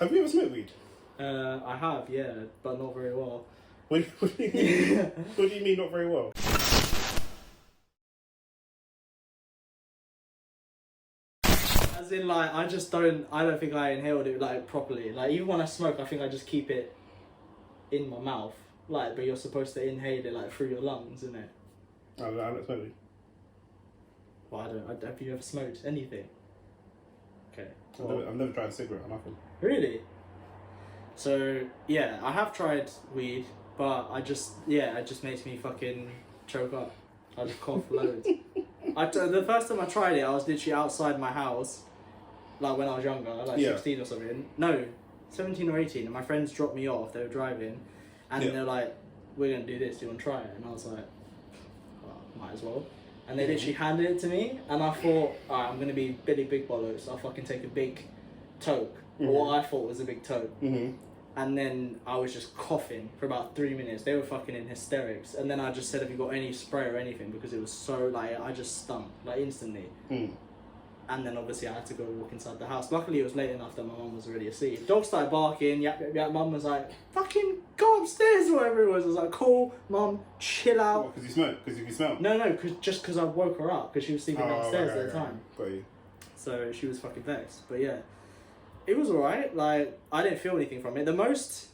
Have you ever smoked weed? I have, yeah, but not very well. What do you mean? What do you mean not very well? As in, like, I don't think I inhaled it, like, properly. Like, even when I smoke, I think I just keep it in my mouth. Like, but you're supposed to inhale it, like, through your lungs, isn't it? I don't smoke weed. Well, have you ever smoked anything? Okay. Well, I've never tried a cigarette or nothing. Really? So, yeah, I have tried weed, but it just makes me fucking choke up. I just cough loads. The first time I tried it, I was literally outside my house, like when I was younger, like 16 or something. No, 17 or 18, and my friends dropped me off, they were driving, and they were like, we're going to do this, do you want to try it? And I was like, well, might as well. And they literally handed it to me, and I thought, alright, I'm going to be Billy Big Bollocks, so I'll fucking take a big toke, or what I thought was a big toke. And then I was just coughing for about 3 minutes. They were fucking in hysterics. And then I just said, have you got any spray or anything? Because it was so, like, I just stunk, like, instantly. And then obviously I had to go walk inside the house. Luckily it was late enough that my mum was already asleep. Dog started barking, yap, yap, yap. Mum was like, fucking go upstairs or whatever it was. I was like, cool, mum, chill out. What, because you smoke? Because you smell? No, just because I woke her up, because she was sleeping downstairs at the time. Got you. So she was fucking vexed. But yeah, it was alright. Like, I didn't feel anything from it. The most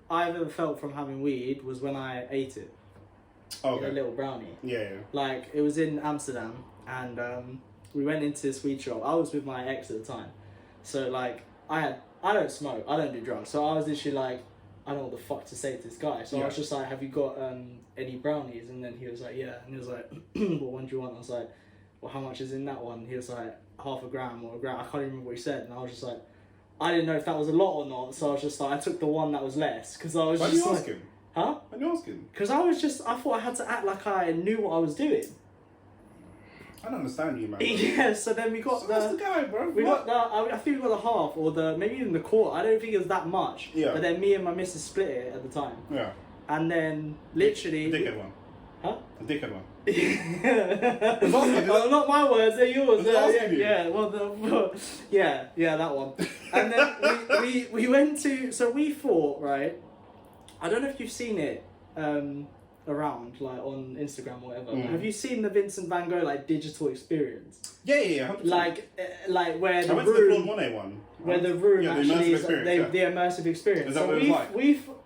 I've ever felt from having weed was when I ate it. Okay. In a little brownie. Yeah. Like, it was in Amsterdam, and we went into this weed shop. I was with my ex at the time. So, like, I don't smoke, I don't do drugs. So I was literally like, I don't know what the fuck to say to this guy. So I was just like, have you got any brownies? And then he was like, yeah. And he was like, what one do you want? I was like, well, how much is in that one? He was like, half a gram or a gram. I can't even remember what he said. And I was just like, I didn't know if that was a lot or not. So I was just like, I took the one that was less. Because I was Why just did you like, ask him? huh? Why did you ask him? Because I thought I had to act like I knew what I was doing. I don't understand you, man. Yeah, so then we got that's the guy, bro. We got I think we got the half or maybe even the quarter. I don't think it was that much. Yeah. But then me and my missus split it at the time. Yeah. And then literally. The dickhead one. Huh? The dickhead one. Oh, not my words, they're yours. Yeah. Well, yeah, that one. And then we went to. So we thought, right. I don't know if you've seen it. Around like on Instagram or whatever. Have you seen the Vincent Van Gogh like digital experience? Yeah, 100%. Like where the I went to the Claude Monet one. Where the room actually is the immersive experience. Is that so what it was like?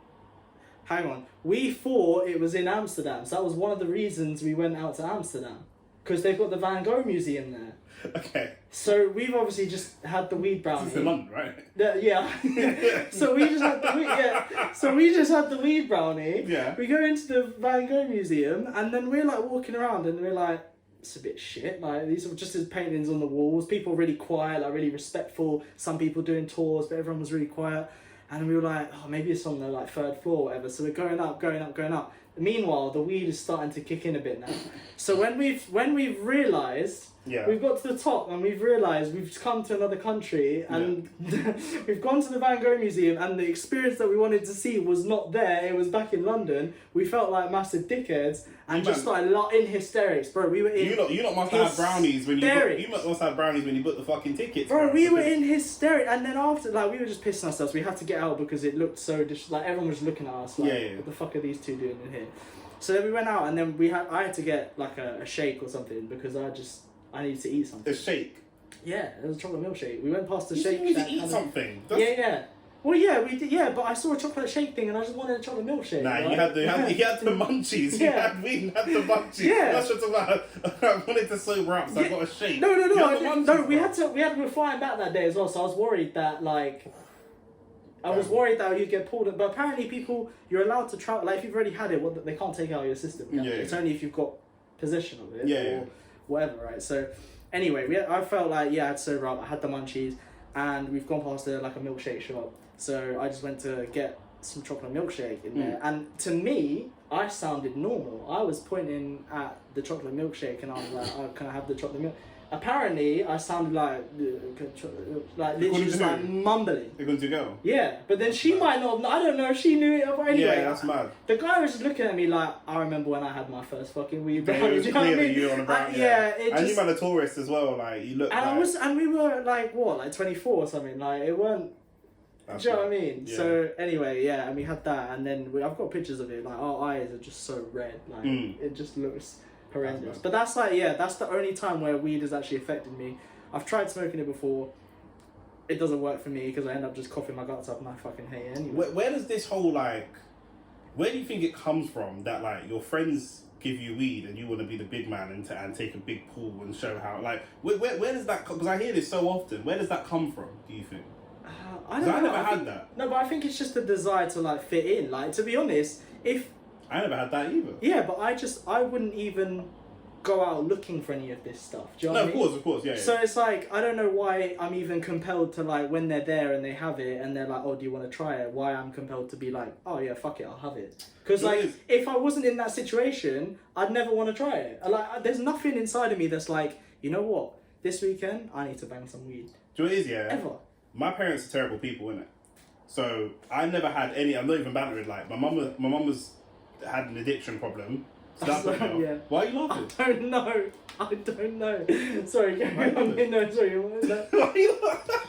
Hang on. We thought it was in Amsterdam. So that was one of the reasons we went out to Amsterdam. Because they've got the Van Gogh Museum there. Okay. So we've obviously just had the weed brownie. This is in London, right? Yeah. So we just had the weed. Yeah. So we just had the weed brownie. Yeah. We go into the Van Gogh Museum, and then we're like walking around, and we're like, it's a bit shit. Like, these are just his paintings on the walls. People really quiet, like really respectful. Some people doing tours, but everyone was really quiet. And we were like, oh, maybe it's on the like third floor or whatever. So we're going up. Meanwhile, the weed is starting to kick in a bit now. So when we've realised, we've got to the top and we've realised we've come to another country and we've gone to the Van Gogh Museum and the experience that we wanted to see was not there. It was back in London. We felt like massive dickheads and just started in hysterics, bro. We were in. You lot must have brownies when you must have brownies when you booked the fucking tickets, bro. We were in hysterics, and then after, like, we were just pissing ourselves. We had to get out because it looked so like everyone was looking at us like, what the fuck are these two doing in here? So then we went out, and then I had to get like a shake or something because I needed to eat something. A shake? Yeah, it was a chocolate milkshake. We went past the shake. You need to eat something. Yeah. Well, yeah, we did. Yeah, but I saw a chocolate shake thing, and I just wanted a chocolate milkshake. Nah, right? you had the munchies. We had the munchies. Yeah. That's what about. I wanted to sober up, so I got a shake. No. We had to. We were flying back that day as well, so I was worried that you'd get pulled in. But apparently, you're allowed to travel. Like, if you've already had it, they can't take it out of your system. It's only if you've got possession of it or whatever, right? So, anyway, I felt like I had to sober up. I had the munchies, and we've gone past a milkshake shop. So I just went to get some chocolate milkshake in there, and to me, I sounded normal. I was pointing at the chocolate milkshake, and I was like, "Oh, can I have the chocolate milk?" Apparently, I sounded like literally just like mumbling. You're going to go? Yeah, but then she might not. I don't know if she knew it. But anyway, yeah, that's mad. The guy was just looking at me like, I remember when I had my first fucking weed. Yeah, it was clear that you were on a brownie. And you man a tourist as well. Like, you look. And we were like what, like 24 or something. Like, it weren't. Do you know what I mean? Yeah. So anyway, yeah, and we had that, and then I've got pictures of it. Like our eyes are just so red, like it just looks horrendous. But that's like, yeah, that's the only time where weed has actually affected me. I've tried smoking it before. It doesn't work for me because I end up just coughing my guts up, and I fucking hate it anyway. Where does this whole like? Where do you think it comes from that like your friends give you weed and you want to be the big man and take a big pull and show how like where does that come? Because I hear this so often. Where does that come from? Do you think? I don't know. I never had that. No, but I think it's just the desire to like fit in. Like, to be honest, if I never had that either. yeah, but I wouldn't even go out looking for any of this stuff. Do you know what I mean? Of course, yeah. So it's like, I don't know why I'm even compelled to like, when they're there and they have it and they're like, oh, do you want to try it? Why I'm compelled to be like, oh yeah, fuck it, I'll have it. Because like, if I wasn't in that situation, I'd never want to try it. Like, there's nothing inside of me that's like, you know what? This weekend, I need to bang some weed. Do you know what it is, yeah? Ever. My parents are terrible people, innit? So I never had any. I'm not even bantering. Like my mum was had an addiction problem. So that's what yeah. Why are you laughing? I don't know. Sorry, carry on. No, sorry. What was that? Why are you laughing?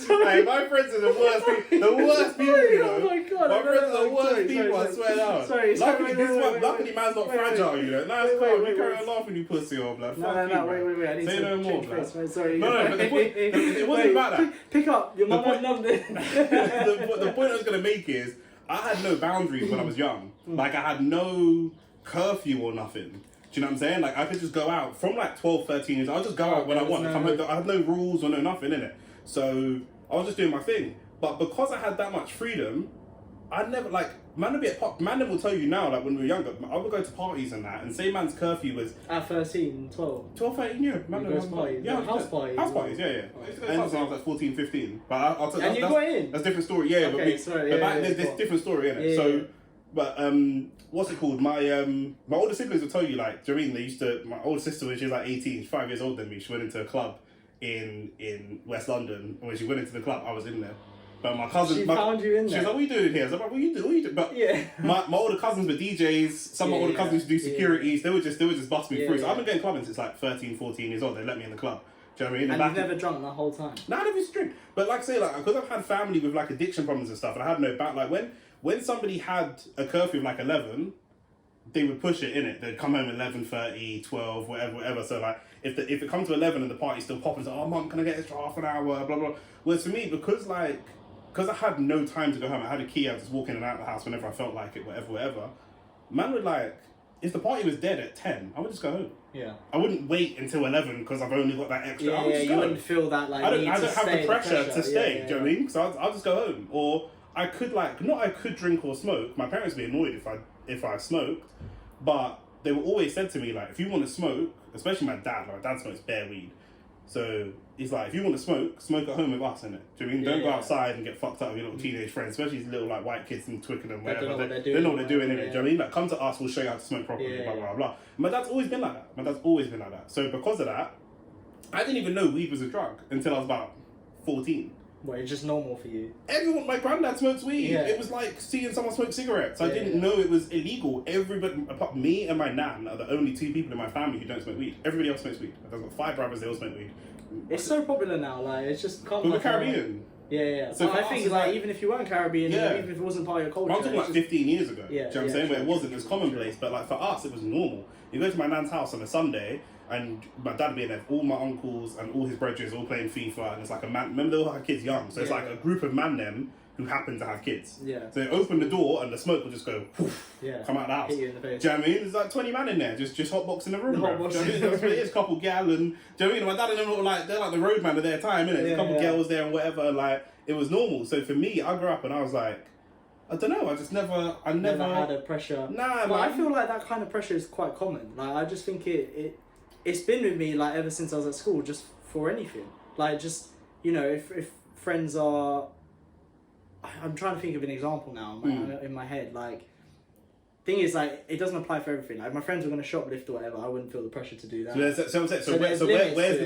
Hey, my friends are the worst people. The worst people, you know. Oh my god. My friends are the worst people. I swear down. Sorry. Luckily, man's not fragile, you know. Nah, it's calm. You carry on laughing, you pussy, or blood. No. Wait. I need say to no more, face, right? Sorry. No. But it wasn't about that. Pick up. Your mum had numbed it. The point I was gonna make is I had no boundaries when I was young. Like I had no curfew or nothing. Do you know what I'm saying? Like I could just go out from like 12, 13 years. I'll just go out when I want. I had no rules or no nothing in it. So I was just doing my thing. But because I had that much freedom, I'd never like man will tell you now, like when we were younger, I would go to parties and that, and say man's curfew was at 13, 12. 12, 13, yeah. Man goes parties. Yeah, house parties. House parties, yeah. Oh, I used to go to parties when I was like 14, 15. But I'll tell you, and you got in? That's a different story, yeah. Okay, but there's this different story, innit? Yeah, so, but what's it called? My older siblings will tell you, like, do you know what I mean? My older sister, when she was like 18, she's 5 years older than me, she went into a club in West London, and when she went into the club, I was in there. But my cousins... found you in there? She was like, what are you doing here? I was like, what are you doing? But yeah. my older cousins were DJs, some of my older cousins used to do securities, they would just bust me through. So I've been getting clubbing since like 13, 14 years old, they let me in the club. Do you know what I mean? And you've never drunk that whole time? No, I never used to drink. But like I say, like, because I've had family with like addiction problems and stuff, and I had no back, like when somebody had a curfew of like 11, they would push it, innit? They'd come home at 11:30, 12, whatever. So like, if it comes to 11 and the party's still popping, so, oh mum, can I get extra half an hour, blah, blah. Whereas for me, because I had no time to go home, I had a key, I was just walking in and out of the house whenever I felt like it, whatever. Man would like, if the party was dead at 10, I would just go home. Yeah. I wouldn't wait until 11 because I've only got that extra. I would just you go wouldn't feel that like I don't need have to the stay, pressure to stay. Yeah, do you know what I mean? So I'll just go home. Or I could I could drink or smoke. My parents would be annoyed if I smoked, but they were always said to me like, if you want to smoke, especially my dad smokes bare weed. So he's like, if you want to smoke at home with us, innit? Do you know what I mean? Don't go outside and get fucked up with your little teenage friends, especially these little like white kids and Twickenham, whatever. They know what they're doing, innit? Do you know what I mean? Like, come to us, we'll show you how to smoke properly, blah, blah, blah. My dad's always been like that. So because of that, I didn't even know weed was a drug until I was about 14. Well, it's just normal for you. My granddad smokes weed. Yeah. It was like seeing someone smoke cigarettes. I didn't know it was illegal. Everybody, apart me and my nan, are the only two people in my family who don't smoke weed. Everybody else smokes weed. I've got 5 brothers, they all smoke weed. It's so popular now, like, it's just... But we're Caribbean. Yeah. So I think, like, even if you weren't Caribbean, even if it wasn't part of your culture... I'm talking like 15 years ago. Yeah, do you know what I'm saying? Where it wasn't as commonplace, but like for us, it was normal. You go to my nan's house on a Sunday, and my dad being there, all my uncles and all his brothers all playing FIFA, and it's like a man. Remember, they all had kids young, so it's like a group of man them who happen to have kids. Yeah. So they open the door, and the smoke will just go, poof, come out of the house. Hit you in the face. Do you know what I mean? There's like 20 man in there, just hotboxing the room. Bro. Do you know what I mean? That's what it is. Couple gal and do you know what I mean? My dad and them were like they're like the roadman of their time, innit? There's a couple girls there and whatever. Like it was normal. So for me, I grew up and I was like, I don't know. I never had a pressure. Nah, but I feel like that kind of pressure is quite common. Like I just think it's been with me like ever since I was at school, just for anything. Like just if friends are. I'm trying to think of an example now in my head. Like, thing is, like, it doesn't apply for everything. Like, if my friends were going to shoplift or whatever, I wouldn't feel the pressure to do that. Where's the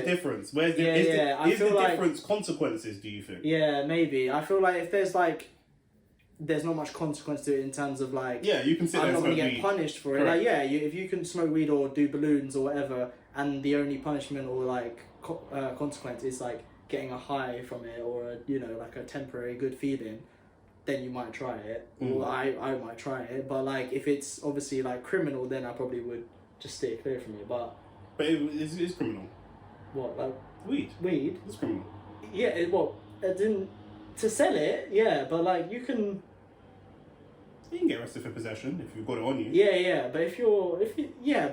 difference? Where's the is the difference consequences? Do you think? Yeah, maybe. I feel like if there's like, there's not much consequence to it in terms of like. Yeah, you can sit there I'm and not going to smoke get weed. punished for it. Correct. Like, if you can smoke weed or do balloons or whatever, and the only punishment or like consequence is like getting a high from it or like a temporary good feeling, then you might try it. Or I might try it. But like if it's obviously like criminal, then I probably would just stay clear from it. But it's criminal. What, like Weed? It's criminal. Yeah. It didn't to sell it. Yeah, but like you can get arrested for possession if you've got it on you. Yeah. But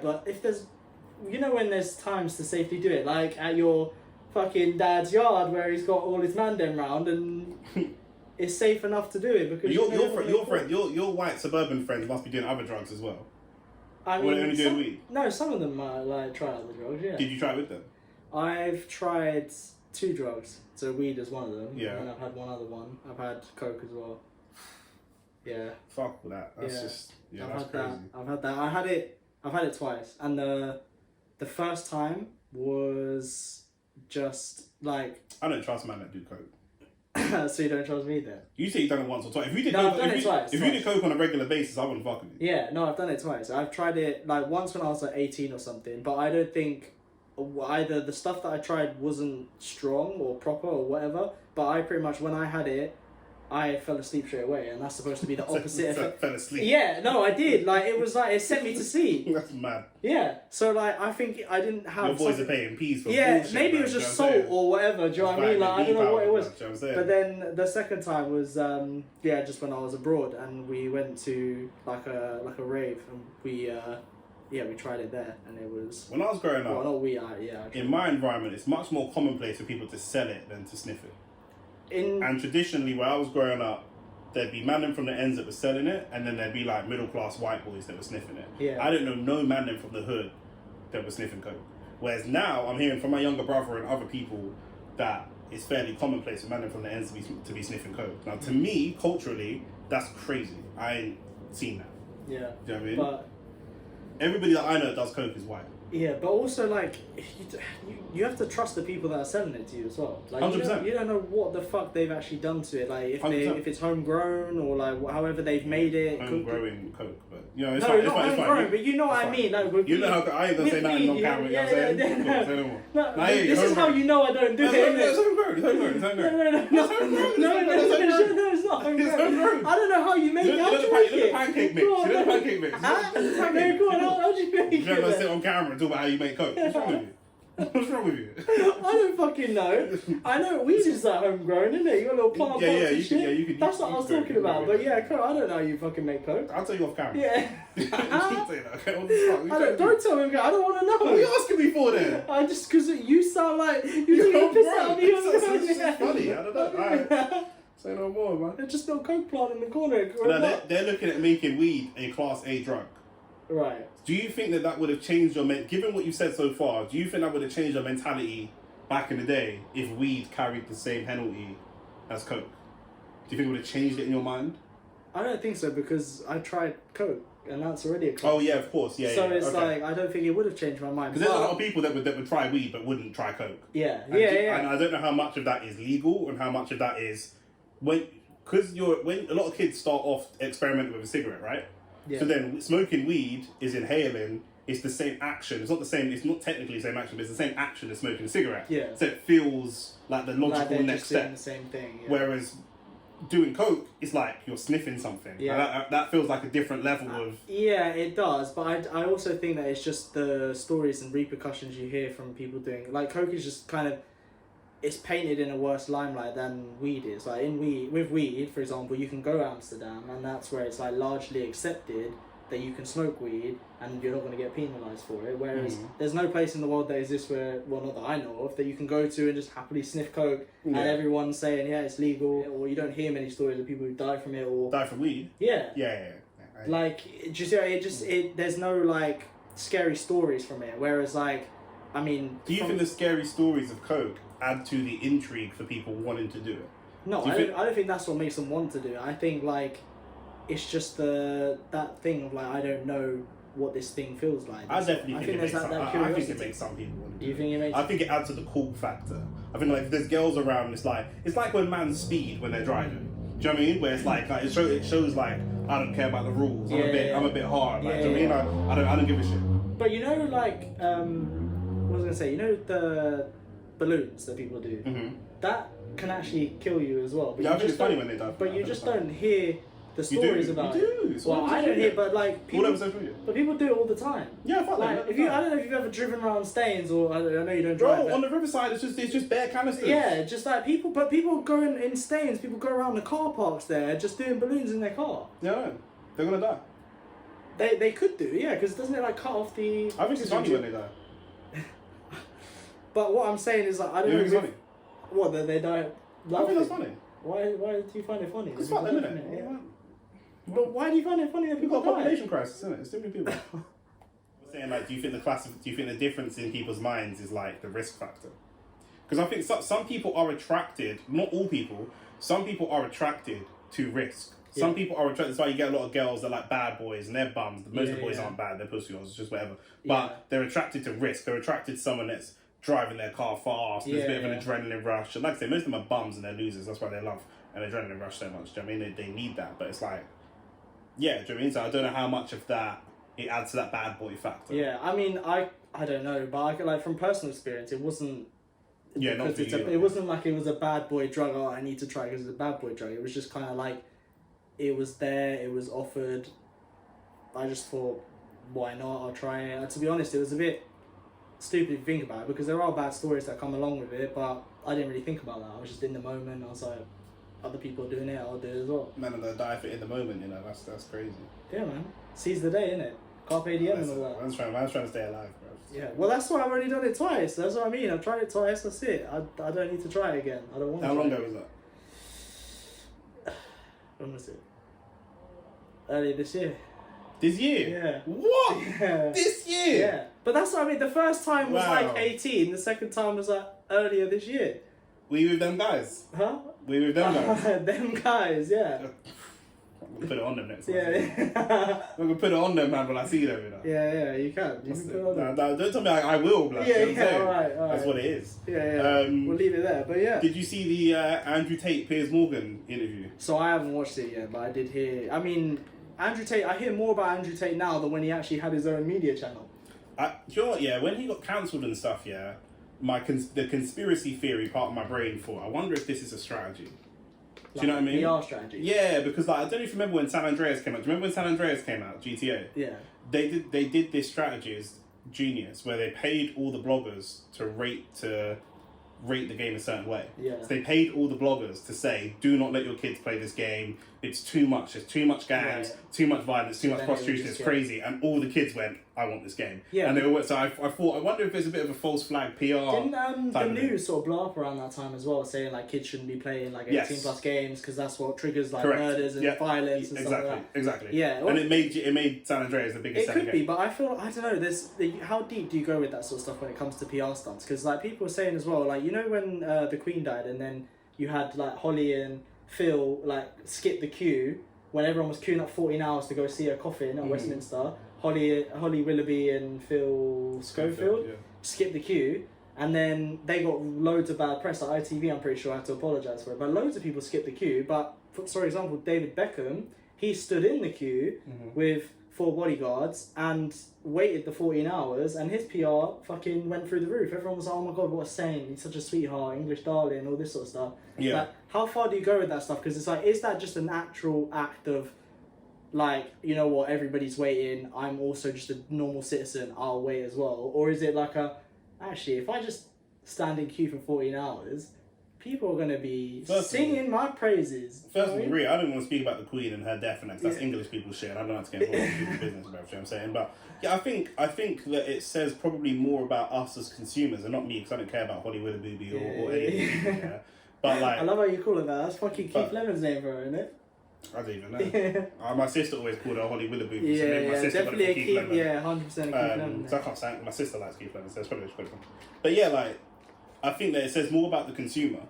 but if there's, when there's times to safely do it, like at your fucking dad's yard where he's got all his man them round and it's safe enough to do it because your white suburban friends must be doing other drugs as well. I mean, or they're only doing weed. No, some of them might like try other drugs. Yeah. Did you try it with them? I've tried 2 drugs. So weed is one of them. Yeah. And I've had one other one. I've had coke as well. Yeah. Fuck with that. That's just I've that's had crazy. that. I've had it twice, and the first time was just like. I don't trust men that do coke. So you don't trust me then? You say you've done it once or twice. If you did I've done it twice. If you did coke on a regular basis, I wouldn't fuck with you. Yeah, no, I've done it twice. I've tried it like once when I was like 18 or something, but I don't think either the stuff that I tried wasn't strong or proper or whatever, but I pretty much, when I had it, I fell asleep straight away, and that's supposed to be the opposite effect. Fell asleep. Yeah, no, I did. Like, it was like, it sent me to sleep. That's mad. Yeah, so like, I think I didn't have... Your boys are paying peas for yeah, bullshit, maybe man, it was just you know salt or whatever, do you know what I mean? Like, I don't know what it was. But then the second time was, just when I was abroad, and we went to like a rave, and we tried it there, and it was... When I was growing up, in my environment, it's much more commonplace for people to sell it than to sniff it. And traditionally, where I was growing up, there'd be man from the ends that were selling it, and then there'd be like middle class white boys that were sniffing it. Yeah. I didn't know no man from the hood that were sniffing coke. Whereas now I'm hearing from my younger brother and other people that it's fairly commonplace for man from the ends to be sniffing coke. Now to me, culturally, that's crazy. I ain't seen that. Yeah. Do you know what I mean? But everybody that I know that does coke is white. Yeah, but also like you have to trust the people that are selling it to you as well. Like 100%. You don't know what the fuck they've actually done to it. Like if it's homegrown or like however they've made it. Homegrown coke, but not homegrown, but you know what I mean. Like, you know how I ain't gonna say nothing on camera. You know what I'm saying? This is how you know I don't do it. It's homegrown. No, it's not homegrown. I don't know how you make it. How do you make it? Pancake mix. You know the pancake mix. How do you make it? You're gonna sit on camera and talk about how you make coke. What's wrong with you? What's wrong with you? I don't fucking know. I know weed is like homegrown, isn't it? You got a little plant pots and shit. You can. That's what I was talking about. But yeah, coke. I don't know how you fucking make coke. I'll tell you off camera. Yeah. You can't say that. Okay, what the fuck? Don't tell me. I don't want to know. What are you asking me for then? I just because you sound like you take a piss out of me. It's funny. I don't know. Alright. Say no more, man. There's just no coke plant in the corner. No, they're looking at making weed a Class A drug. Right. Do you think that would have changed your given what you've said so far? Do you think that would have changed your mentality back in the day if weed carried the same penalty as coke? Do you think it would have changed it in your mind? I don't think so because I tried coke and that's already a coke. Oh yeah, of course, yeah. So it's like I don't think it would have changed my mind. Because there's a lot of people that would try weed but wouldn't try coke. Yeah, And I don't know how much of that is legal and how much of that is when a lot of kids start off experimenting with a cigarette, right? Yeah. So then smoking weed is inhaling. It's the same action. It's not the same. It's not technically the same action, but it's the same action as smoking a cigarette. Yeah. So it feels like the logical next step. The same thing. Yeah. Whereas doing coke, it's like you're sniffing something. Yeah. That feels like a different level of. Yeah, it does. But I also think that it's just the stories and repercussions you hear from people doing like coke is just kind of. It's painted in a worse limelight than weed is. Like with weed, for example, you can go to Amsterdam, and that's where it's like largely accepted that you can smoke weed and you're not going to get penalised for it. Whereas there's no place in the world that exists where, well, not that I know of, that you can go to and just happily sniff coke and everyone's saying it's legal, or you don't hear many stories of people who die from it or die from weed. Yeah. Yeah. Like there's no like scary stories from it. Whereas like, I mean, do you think the scary stories of coke add to the intrigue for people wanting to do it? No, I don't think that's what makes them want to do it. I think like it's just that thing of like I don't know what this thing feels like. I definitely think it makes some people want to do it. You think it makes? I think it adds to the cool factor. I think like if there's girls around, it's like when man's speed when they're driving. Do you know what I mean? Where it's like it shows like I don't care about the rules. I'm a bit hard. Like, do you know what I mean? I don't give a shit. But you know, like what was I gonna say? You know balloons that people do, that can actually kill you as well. But Yeah, you I think just it's funny don't- when they die. But you just don't hear the You stories do. about You it. do. It's Well, all over I don't social hear, media. but like All people, over social media. but people do it all the time. Yeah, fuck Like that. if you, I don't know if you've ever driven around Staines or I know you don't drive. Bro, but- on the riverside, it's just bare canisters. yeah, just like people, but people go in Staines, people go around the car parks there just doing balloons in their car. Yeah, I know. They're gonna die. They could do, yeah, because doesn't it like cut off the... I think it's funny when they die. But what I'm saying is like, I don't You know think it's if... funny? What, that they die I think laughing? that's funny. Why do you find it funny? Because That fuck them, people innit? laughing at it? Yeah. But why do you find it funny that We've people got a die? population crisis, isn't it? It's too many people. I'm saying, like, do you think the difference in people's minds is like the risk factor? Because I think some people are attracted, not all people, some people are attracted to risk. Some Yeah. people are attracted. That's why you get a lot of girls that are like bad boys and they're bums. Most of the boys Yeah. aren't bad, they're pussy holes, it's just whatever. But Yeah. they're attracted to risk. They're attracted to someone that's driving their car fast. There's a bit of an Yeah. adrenaline rush. And like I say, most of them are bums and they're losers. That's why they love an adrenaline rush so much. Do you know what I mean? They need that. But it's like, yeah, do you know what I mean? So I don't know how much of that it adds to that bad boy factor. Yeah, I mean, I don't know, but I could, like, from personal experience, it wasn't... Yeah, not because for it's you, it wasn't like it was a bad boy drug, oh, I need to try it because it's a bad boy drug. It was just kind of like, it was there, it was offered. I just thought, why not? I'll try it. And to be honest, it was a bit stupid to think about it because there are bad stories that come along with it, but I didn't really think about that. I was just in the moment. I was like, other people are doing it, I'll do it as well. Man, I'm gonna die for it in the moment, you know, that's crazy. Yeah, man. Seize the day, innit? Carpe diem and all that. Man's trying to stay alive, bro. Yeah, well, that's why I've already done it twice. That's what I mean. I've tried it twice. That's it. I don't need to try it again. I don't want to. How long try ago it. was that? When was it? Earlier this year. This year? Yeah. What? Yeah. This year? Yeah. But that's what I mean. The first time was Wow. like 18. The second time was like earlier this year. Were you with them guys? Huh? Were you with them guys? Them guys, yeah. I'm gonna put it on them next time. Yeah. I'm gonna put it on them, man, when I see them, you know. Yeah, you can. You can put it on there. No, don't tell me I will, blood. Yeah, You know what I'm yeah, saying? alright. That's what it is. Yeah. We'll leave it there. But yeah. Did you see the Andrew Tate, Piers Morgan interview? So I haven't watched it yet, but I did hear. I mean, Andrew Tate. I hear more about Andrew Tate now than when he actually had his own media channel. Do you know what, yeah, when he got cancelled and stuff, yeah, the conspiracy theory part of my brain thought, I wonder if this is a strategy. Do you know what I mean? PR strategy. Yeah, because like I don't know if you remember when San Andreas came out. Do you remember when San Andreas came out, GTA? Yeah. They did this strategy as genius where they paid all the bloggers to rate the game a certain way. Yeah. So they paid all the bloggers to say, do not let your kids play this game. It's too much. There's too much gangs, Right. too much violence, too So much then it would prostitution. just It's get- crazy. And all the kids went, I want this game. Yeah. And they were, so I thought, I wonder if there's a bit of a false flag PR. Didn't the type of news sort of blow up around that time as well, saying like kids shouldn't be playing like 18 Yes. plus games because that's what triggers like Correct. murders and Yeah. violence and stuff like that. Exactly. Yeah, well- and it made San Andreas the biggest It selling could be, game. but I feel I don't know. How deep do you go with that sort of stuff when it comes to PR stunts? Because like people were saying as well, like you know when the Queen died, and then you had like Holly and Phil like skip the queue when everyone was queuing up 14 hours to go see her coffin at Westminster. Holly Willoughby and Phil Schofield Yeah. skipped the queue, and then they got loads of bad press. Like ITV, I'm pretty sure had to apologise for it, but loads of people skipped the queue. But for example, David Beckham, he stood in the queue with 4 bodyguards and waited the 14 hours, and his PR fucking went through the roof. Everyone was like, oh my god, what a saint, he's such a sweetheart, English darling, all this sort of stuff. Yeah. Like, how far do you go with that stuff? Because it's like, is that just an actual act of like, you know what, everybody's waiting, I'm also just a normal citizen, I'll wait as well? Or is it like actually, if I just stand in queue for 14 hours, people are going to be singing my praises. First of all, I don't want to speak about the Queen and her death, and that's Yeah. English people's shit, and I don't have to get involved in people's business, bro, you know what I'm saying? But yeah, I think that it says probably more about us as consumers, and not me, because I don't care about Holly Willoughby or anything. Yeah. But like, I love how you call it that. That's fucking Keith But- Lemon's name for her, isn't it? I don't even know. My sister always called her Holly Willoughby. So Yeah, maybe my sister got definitely it a from Keith Keith. Lemon. Yeah, 100% a Keith Lemon. So I can't say my sister likes Keith Lemon, so that's probably what it's from. But yeah, like I think that it says more about the consumer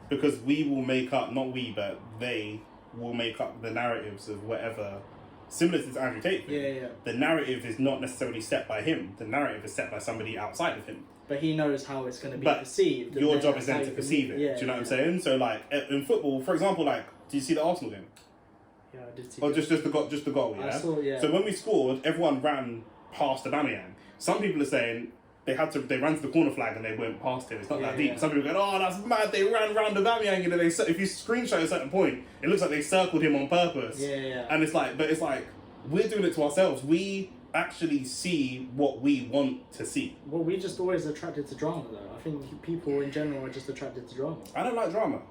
because we will make up, not we, but they will make up the narratives of whatever. Similar to this Andrew Tate thing. Yeah. The narrative is not necessarily set by him. The narrative is set by somebody outside of him. But he knows how it's going to be But perceived. Your and job that's is then how to you perceive can- it. Do you know what I'm saying? So like in football, for example, like do you see the Arsenal game? Yeah, I did see Or that. just the goal, yeah? I saw, yeah. So when we scored, everyone ran past Aubameyang. Some people are saying they ran to the corner flag and they went past him. It's not that deep. Yeah. Some people go, oh, that's mad. They ran round the Bamiyang, and if you screenshot at a certain point, it looks like they circled him on purpose. Yeah. And it's like, we're doing it to ourselves. We actually see what we want to see. Well, we just always attracted to drama, though. I think people in general are just attracted to drama. I don't like drama.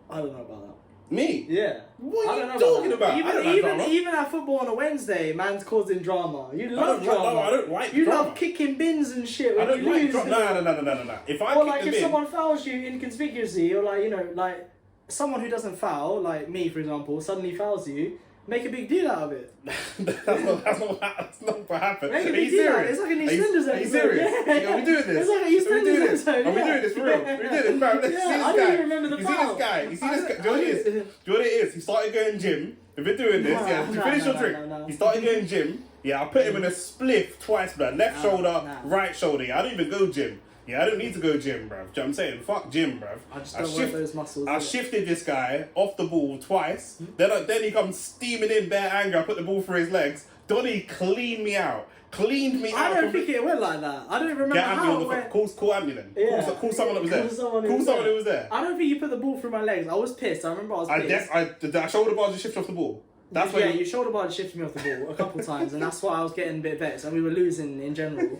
I don't know about that. Me? Yeah. What I are don't you know talking about? I don't like drama. Even at football on a Wednesday, man's causing drama. You love drama. No, I don't like you drama. love kicking bins and shit I when don't you like lose. drama. No. If I Or kick like the if bin, someone fouls you inconspicuously, or like, you know, like someone who doesn't foul, like me for example, suddenly fouls you, make a big deal out of it. that's not what happened. Make a Are big you deal. serious? It's like an Are you EastEnders episode. Are you serious? Yeah. Are we doing this? It's like an EastEnders episode. Are we doing this for real? Yeah. We did this, bro. Let's Yeah, see this I guy. don't even remember the You see foul. this guy? You see this guy? Do you know what it is? Do you know what it is? He started going gym. If we're doing this, to finish your drink. No. He started going gym. Yeah, I put him in a spliff twice, blood. Left shoulder, right shoulder. Yeah, I don't even go gym. Yeah, I don't need to go gym, bruv. Do you know what I'm saying? Fuck gym, bruv. I just don't work those muscles. I shifted this guy off the ball twice. Then he comes steaming in bare anger. I put the ball through his legs. Donny cleaned me out. I don't think it went like that. I don't remember Get Anthony how on it the went. Call Anthony then. Yeah. Call someone that was there. Call someone who was there. I don't think you put the ball through my legs. I was pissed. I remember I was pissed. Did that shoulder bar just shift off the ball? That's yeah, when you shoulder bar shifted me off the ball a couple times, and that's why I was getting a bit vexed, and we were losing in general.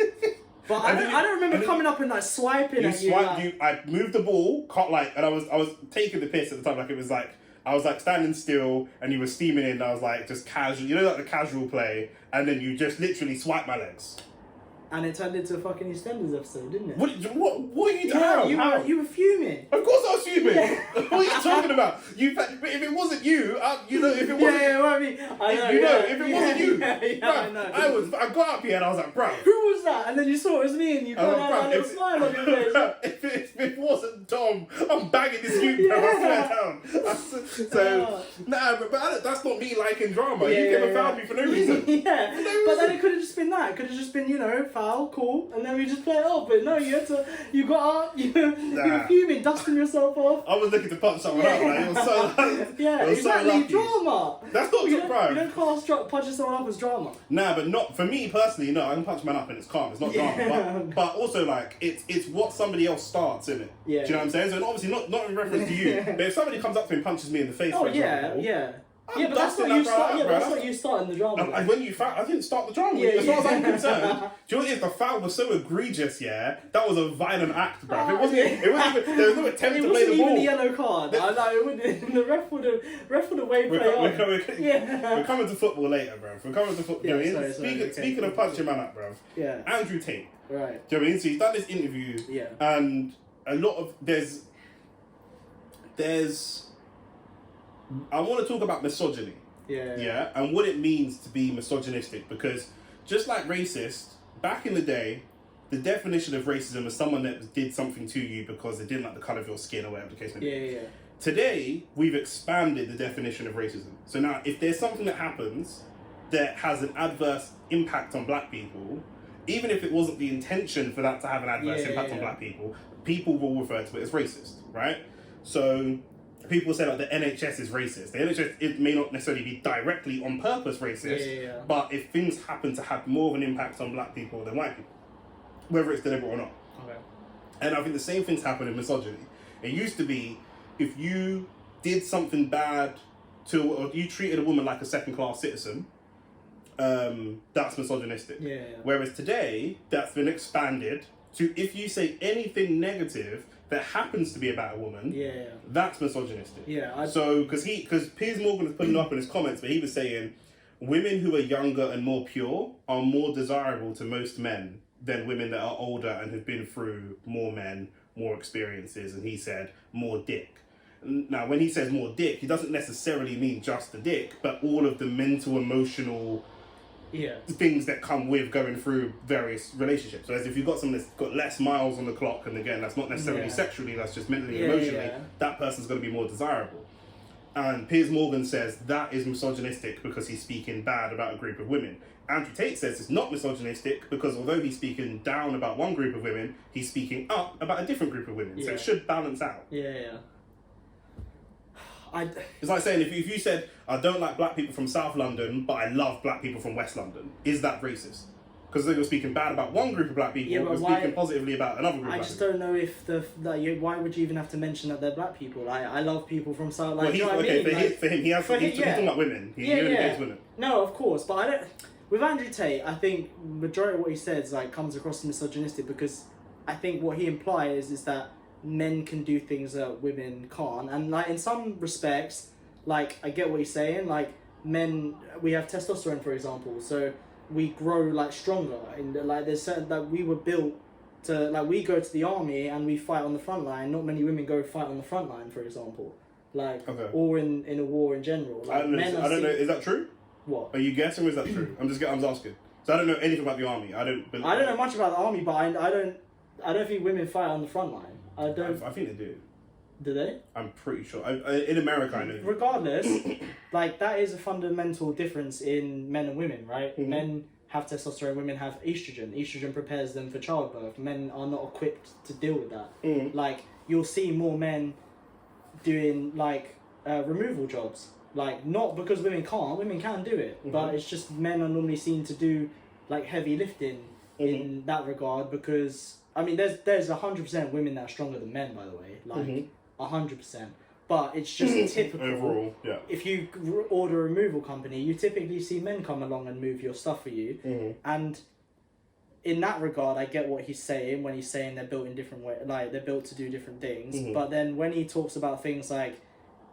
But I don't remember coming up and like swiping at you. I moved the ball, and I was taking the piss at the time. Like it was like I was like standing still, and you were steaming in. And I was like just casual, you know, like the casual play, and then you just literally swipe my legs. And it turned into a fucking EastEnders episode, didn't it? What are you doing? Yeah, you were fuming. Of course I was fuming. Yeah. What are you talking about? If it wasn't you, you know, if it wasn't, What I mean, I know. you know, if it wasn't you, I know. I got up here and I was like, bro. Who was that? And then you saw it was me, and you got that little smile on your face. If it wasn't Dom, I'm bagging this you, bro. I swear down. But that's not me liking drama. You came and found me for no reason. Yeah, but then it could have just been that. It could have just been, you know, foul, cool, and then we just play it off. But no, you got up, you were fuming, dusting yourself off. I was looking to punch someone up, like, it was so yeah, it was exactly, so lucky. Drama. That's not You drama. don't class punching someone up as drama. Nah, but not for me personally. No, I can punch man up and it's calm. It's not drama. But also like it's what somebody else starts in it. Yeah. Do you know what I'm saying? So and obviously not in reference to you. But if somebody comes up to me and punches me in the face, Oh for example, yeah. I'm Yeah, but that's dusting not you that start. bro Yeah, out, that's bro. not you starting the drama. And when you foul, I didn't start the drama. Yeah, As far as I'm yeah. concerned, do you know what it is? The foul was so egregious. Yeah, that was a violent act, bro. It wasn't. It wasn't even. There was no attempt It to play wasn't the even ball. a yellow card. I know it wouldn't. The ref would have waved play on. Yeah. We're coming to football later, bro. We're coming to football. Yeah, You know what I mean? sorry, Speaking of punching man up, bro. Yeah. Andrew Tate. Right. Do you know what I mean? So he's done this interview. Yeah. And a lot of there's. I want to talk about misogyny. Yeah, and what it means to be misogynistic, because just like racist, back in the day, the definition of racism is someone that did something to you because they didn't like the colour of your skin or whatever the case may be. Yeah. Today, we've expanded the definition of racism. So now, if there's something that happens that has an adverse impact on black people, even if it wasn't the intention for that to have an adverse impact on black people, people will refer to it as racist, right? So people say like the NHS is racist. The NHS, it may not necessarily be directly on purpose racist, but if things happen to have more of an impact on black people than white people, whether it's deliberate or not. Okay. And I think the same things happen in misogyny. It used to be if you did something bad or you treated a woman like a second-class citizen, that's misogynistic. Whereas today, that's been expanded to if you say anything negative that happens to be about a woman, that's misogynistic. So, because Piers Morgan was putting up in his comments, but he was saying women who are younger and more pure are more desirable to most men than women that are older and have been through more men, more experiences, and he said more dick. Now, when he says more dick, he doesn't necessarily mean just the dick, but all of the mental, emotional things that come with going through various relationships. So as if you've got someone that's got less miles on the clock, and again, that's not necessarily sexually, that's just mentally and emotionally, that person's going to be more desirable. And Piers Morgan says that is misogynistic because he's speaking bad about a group of women. Andrew Tate says it's not misogynistic because although he's speaking down about one group of women, he's speaking up about a different group of women. So it should balance out. It's like saying if you said, I don't like black people from South London, but I love black people from West London, is that racist? because they were speaking bad about one group of black people, Yeah, but and speaking positively about another group. I of just black don't know if why would you even have to mention that they're black people? I love people from South. Like, well, do you know what I mean? for him, he's talking about women. He only dates women. No, of course, but I don't. With Andrew Tate, I think majority of what he says like comes across misogynistic because I think what he implies is that men can do things that women can't, and like in some respects, like I get what he's saying. Like men, we have testosterone, for example, so we grow like stronger. And like there's certain that we were built to like we go to the army and we fight on the front line. Not many women go fight on the front line, for example, like or in a war in general. Like, I don't know. Is that true? What? Are you guessing or is that true? I'm asking. So I don't know anything about the army. I don't know much about the army, but I don't think women fight on the front line. I think they do. Do they? I'm pretty sure. In America, I know. Regardless, like that is a fundamental difference in men and women, right? Mm-hmm. Men have testosterone, women have estrogen. Estrogen prepares them for childbirth. Men are not equipped to deal with that. Mm-hmm. Like you'll see more men doing like removal jobs. Like not because women can't, women can do it, mm-hmm. but it's just men are normally seen to do like heavy lifting in that regard because I mean there's 100% women that are stronger than men, by the way, like 100%. But it's just typical. Overall, yeah. If you order a removal company, you typically see men come along and move your stuff for you, and in that regard, I get what he's saying when he's saying they're built in different ways, like they're built to do different things. But then when he talks about things like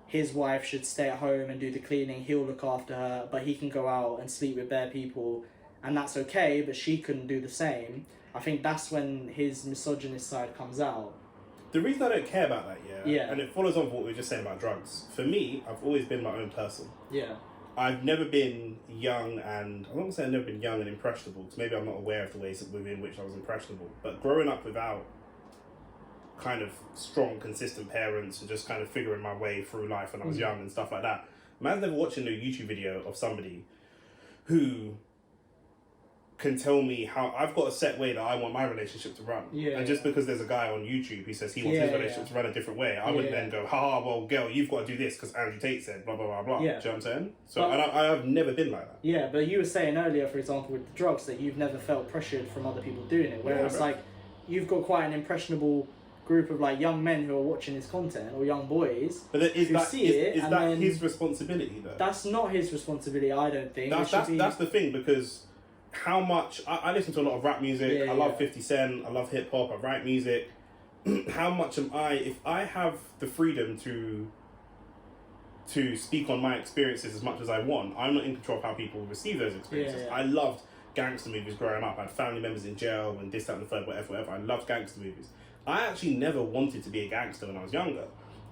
his wife should stay at home and do the cleaning, he'll look after her, but he can go out and sleep with bare people, and that's okay, but she couldn't do the same. I think that's when his misogynist side comes out. The reason I don't care about that, and it follows on what we were just saying about drugs. For me, I've always been my own person. Yeah. I've never been young and... I'm not saying I've never been young and impressionable, because maybe I'm not aware of the ways within which I was impressionable. But growing up without kind of strong, consistent parents and just kind of figuring my way through life when I was young and stuff like that. Man's never watching a YouTube video of somebody who can tell me how I've got a set way that I want my relationship to run. Yeah. And just because there's a guy on YouTube who says he wants his relationship to run a different way, I wouldn't then go, well, girl, you've got to do this because Andrew Tate said blah, blah, blah, blah. Yeah. Do you know what I'm saying? So I've never been like that. Yeah, but you were saying earlier, for example, with the drugs, that you've never felt pressured from other people doing it. Whereas, like, you've got quite an impressionable group of, like, young men who are watching his content, or young boys, but is that his responsibility, though? That's not his responsibility, I don't think. That's the thing, because how much I listen to a lot of rap music. I love 50 Cent. I love hip hop. I write music. How much am I? If I have the freedom to speak on my experiences as much as I want, I'm not in control of how people receive those experiences. I loved gangster movies growing up. I had family members in jail and this, that, and the third, whatever. I loved gangster movies. I actually never wanted to be a gangster when I was younger.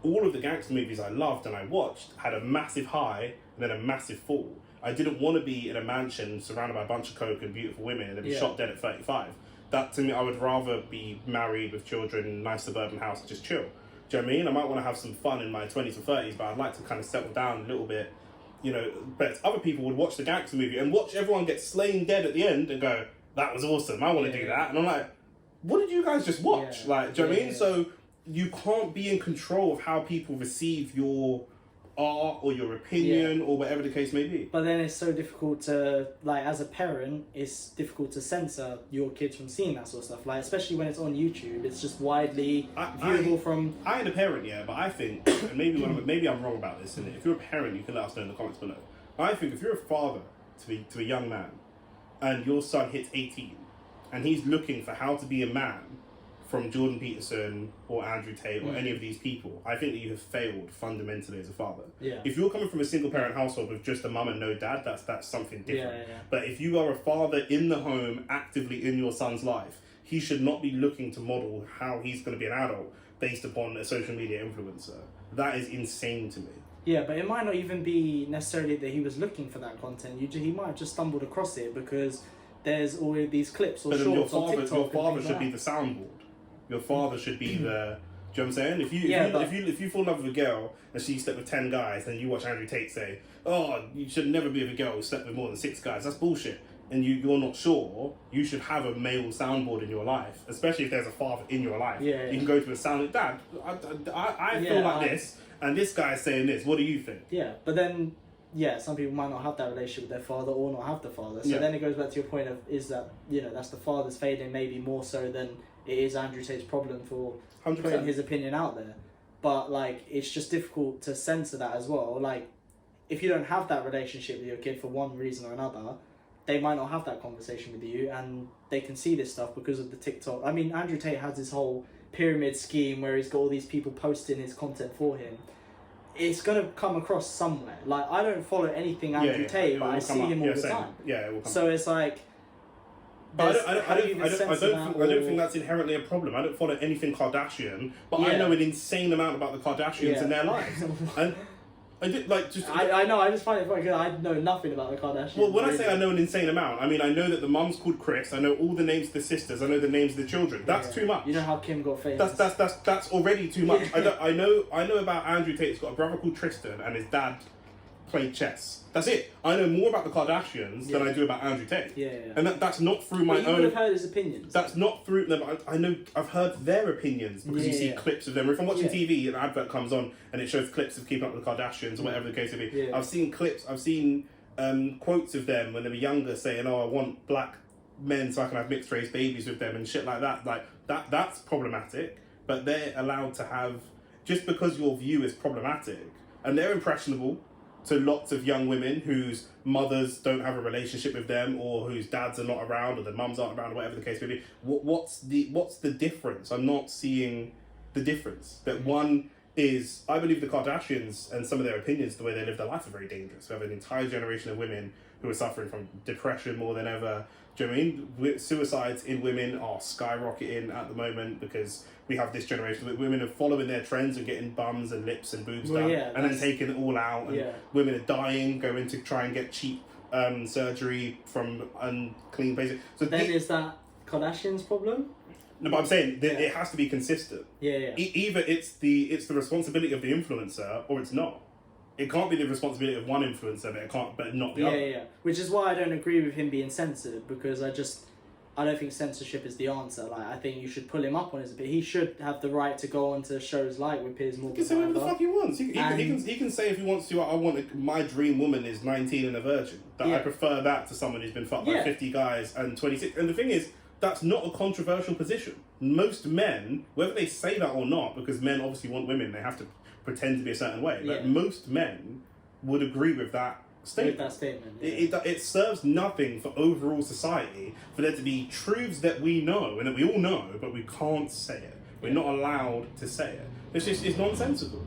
All of the gangster movies I loved and I watched had a massive high and then a massive fall. I didn't want to be in a mansion surrounded by a bunch of coke and beautiful women and then be shot dead at 35. That, to me, I would rather be married with children, nice suburban house, and just chill. Do you know what I mean? I might want to have some fun in my 20s or 30s, but I'd like to kind of settle down a little bit. You know, but other people would watch the gangster movie and watch everyone get slain dead at the end and go, that was awesome, I want to do that. And I'm like, what did you guys just watch? Like, do you know what I mean? So you can't be in control of how people receive your art or your opinion or whatever the case may be. But then it's so difficult to, like, as a parent, it's difficult to censor your kids from seeing that sort of stuff. Like, especially when it's on YouTube, it's just widely viewable from... I ain't a parent yet, but I think, and maybe I'm wrong about this, and if you're a parent, you can let us know in the comments below. I think if you're a father to a young man, and your son hits 18, and he's looking for how to be a man from Jordan Peterson or Andrew Tate or any of these people, I think that you have failed fundamentally as a father. Yeah. If you're coming from a single parent household with just a mum and no dad, that's something different. But if you are a father in the home, actively in your son's life, he should not be looking to model how he's going to be an adult based upon a social media influencer. That is insane to me. Yeah, but it might not even be necessarily that he was looking for that content. He might have just stumbled across it because there's all of these clips or but shorts on TikTok. Your father should be the soundboard. Your father should be the... Do you know what I'm saying? If you fall in love with a girl and she slept with 10 guys, then you watch Andrew Tate say, oh, you should never be with a girl who slept with more than 6 guys. That's bullshit. And you're not sure, you should have a male soundboard in your life, especially if there's a father in your life. You can go to a sound like, Dad, I feel like this, and this guy's saying this. What do you think? Yeah, but then some people might not have that relationship with their father or not have the father. So Yeah. then it goes back to your point of, is that, that's the father's failing maybe more so than it is Andrew Tate's problem for 100%. putting his opinion out there. But, like, it's just difficult to censor that as well. Like, if you don't have that relationship with your kid for one reason or another, they might not have that conversation with you, and they can see this stuff because of the TikTok. I mean, Andrew Tate has this whole pyramid scheme where he's got all these people posting his content for him. It's going to come across somewhere. Like, I don't follow anything Andrew Tate, but I see him all the time. Yeah, it will come. So it's like... But I don't think that's inherently a problem. I don't follow anything Kardashian, but I know an insane amount about the Kardashians and their lives. And I did I know. I just find it funny because I know nothing about the Kardashians. Well, when I say I know an insane amount, I mean I know that the mum's called Chris. I know all the names of the sisters. I know the names of the children. That's too much. You know how Kim got famous. That's already too much. I know about Andrew Tate. He's got a brother called Tristan, and his dad played chess. That's it. I know more about the Kardashians than I do about Andrew Tate. And that's not through my own. You would have heard his opinions. That's not through them. I know I've heard their opinions because you see clips of them. If I'm watching TV, an advert comes on and it shows clips of Keeping Up with the Kardashians or whatever the case may be. I've seen clips. I've seen quotes of them when they were younger saying, "Oh, I want black men so I can have mixed race babies with them" and shit like that. Like that's problematic. But they're allowed to have, just because your view is problematic and they're impressionable to lots of young women whose mothers don't have a relationship with them, or whose dads are not around, or their mums aren't around, or whatever the case may be. What's the difference? I'm not seeing the difference. That one is, I believe the Kardashians and some of their opinions, the way they live their life, are very dangerous. We have an entire generation of women who are suffering from depression more than ever. Do you know what I mean? Suicides in women are skyrocketing at the moment because we have this generation of women are following their trends and getting bums and lips and boobs done and then taking it all out. And women are dying, going to try and get cheap surgery from unclean places. So then is that Kardashian's problem? No, but I'm saying that it has to be consistent. Either it's the responsibility of the influencer or it's not. It can't be the responsibility of one influencer, but not the other. Which is why I don't agree with him being censored, because I don't think censorship is the answer. Like, I think you should pull him up on his bit. He should have the right to go on to shows like with Piers Morgan. He can say whatever the fuck he wants. He can say if he wants to, my dream woman is 19 and a virgin. I prefer that to someone who's been fucked by 50 guys and 26. And the thing is, that's not a controversial position. Most men, whether they say that or not, because men obviously want women, they have to pretend to be a certain way. But most men would agree with that statement. It serves nothing for overall society for there to be truths that we know and that we all know, but we can't say it. We're not allowed to say it. It's nonsensical.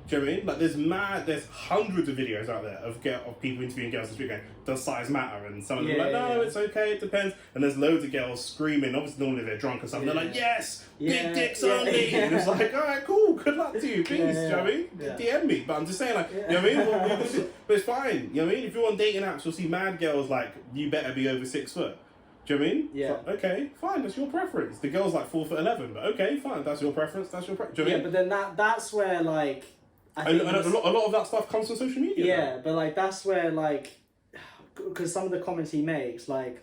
Do you know what I mean? Like there's hundreds of videos out there of people interviewing girls this weekend. Does size matter? And some of them are like, no, it's okay, it depends. And there's loads of girls screaming. Obviously, normally they're drunk or something. They're like, yes, big dicks only. And it's like, all right, cool, good luck to you, please. Do you know what I mean? DM me. But I'm just saying, like, you know what I mean? But it's fine. You know what I mean? If you're on dating apps, you'll see mad girls like, you better be over 6 foot. Do you know what I mean? Like, okay, fine, that's your preference. The girl's like 4'11", but okay, fine, that's your preference. That's your preference. Do you know what I mean? But then that's where like. And a lot of that stuff comes from social media. But like that's where like, because some of the comments he makes, like,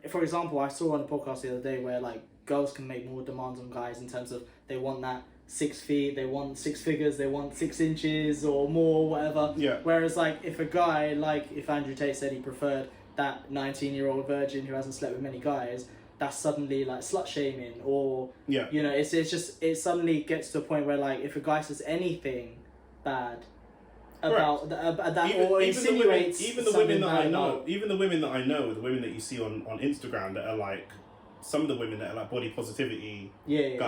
for example, I saw on a podcast the other day where like girls can make more demands on guys in terms of they want that 6 feet, they want 6 figures, they want 6 inches or more, whatever. Whereas like if a guy, like if Andrew Tate said he preferred that 19-year-old virgin who hasn't slept with many guys, that's suddenly like slut shaming, or you know, it's just, it suddenly gets to a point where like if a guy says anything bad about that or insinuates even the women that I know, the women that you see on Instagram that are like, some of the women that are like body positivity people.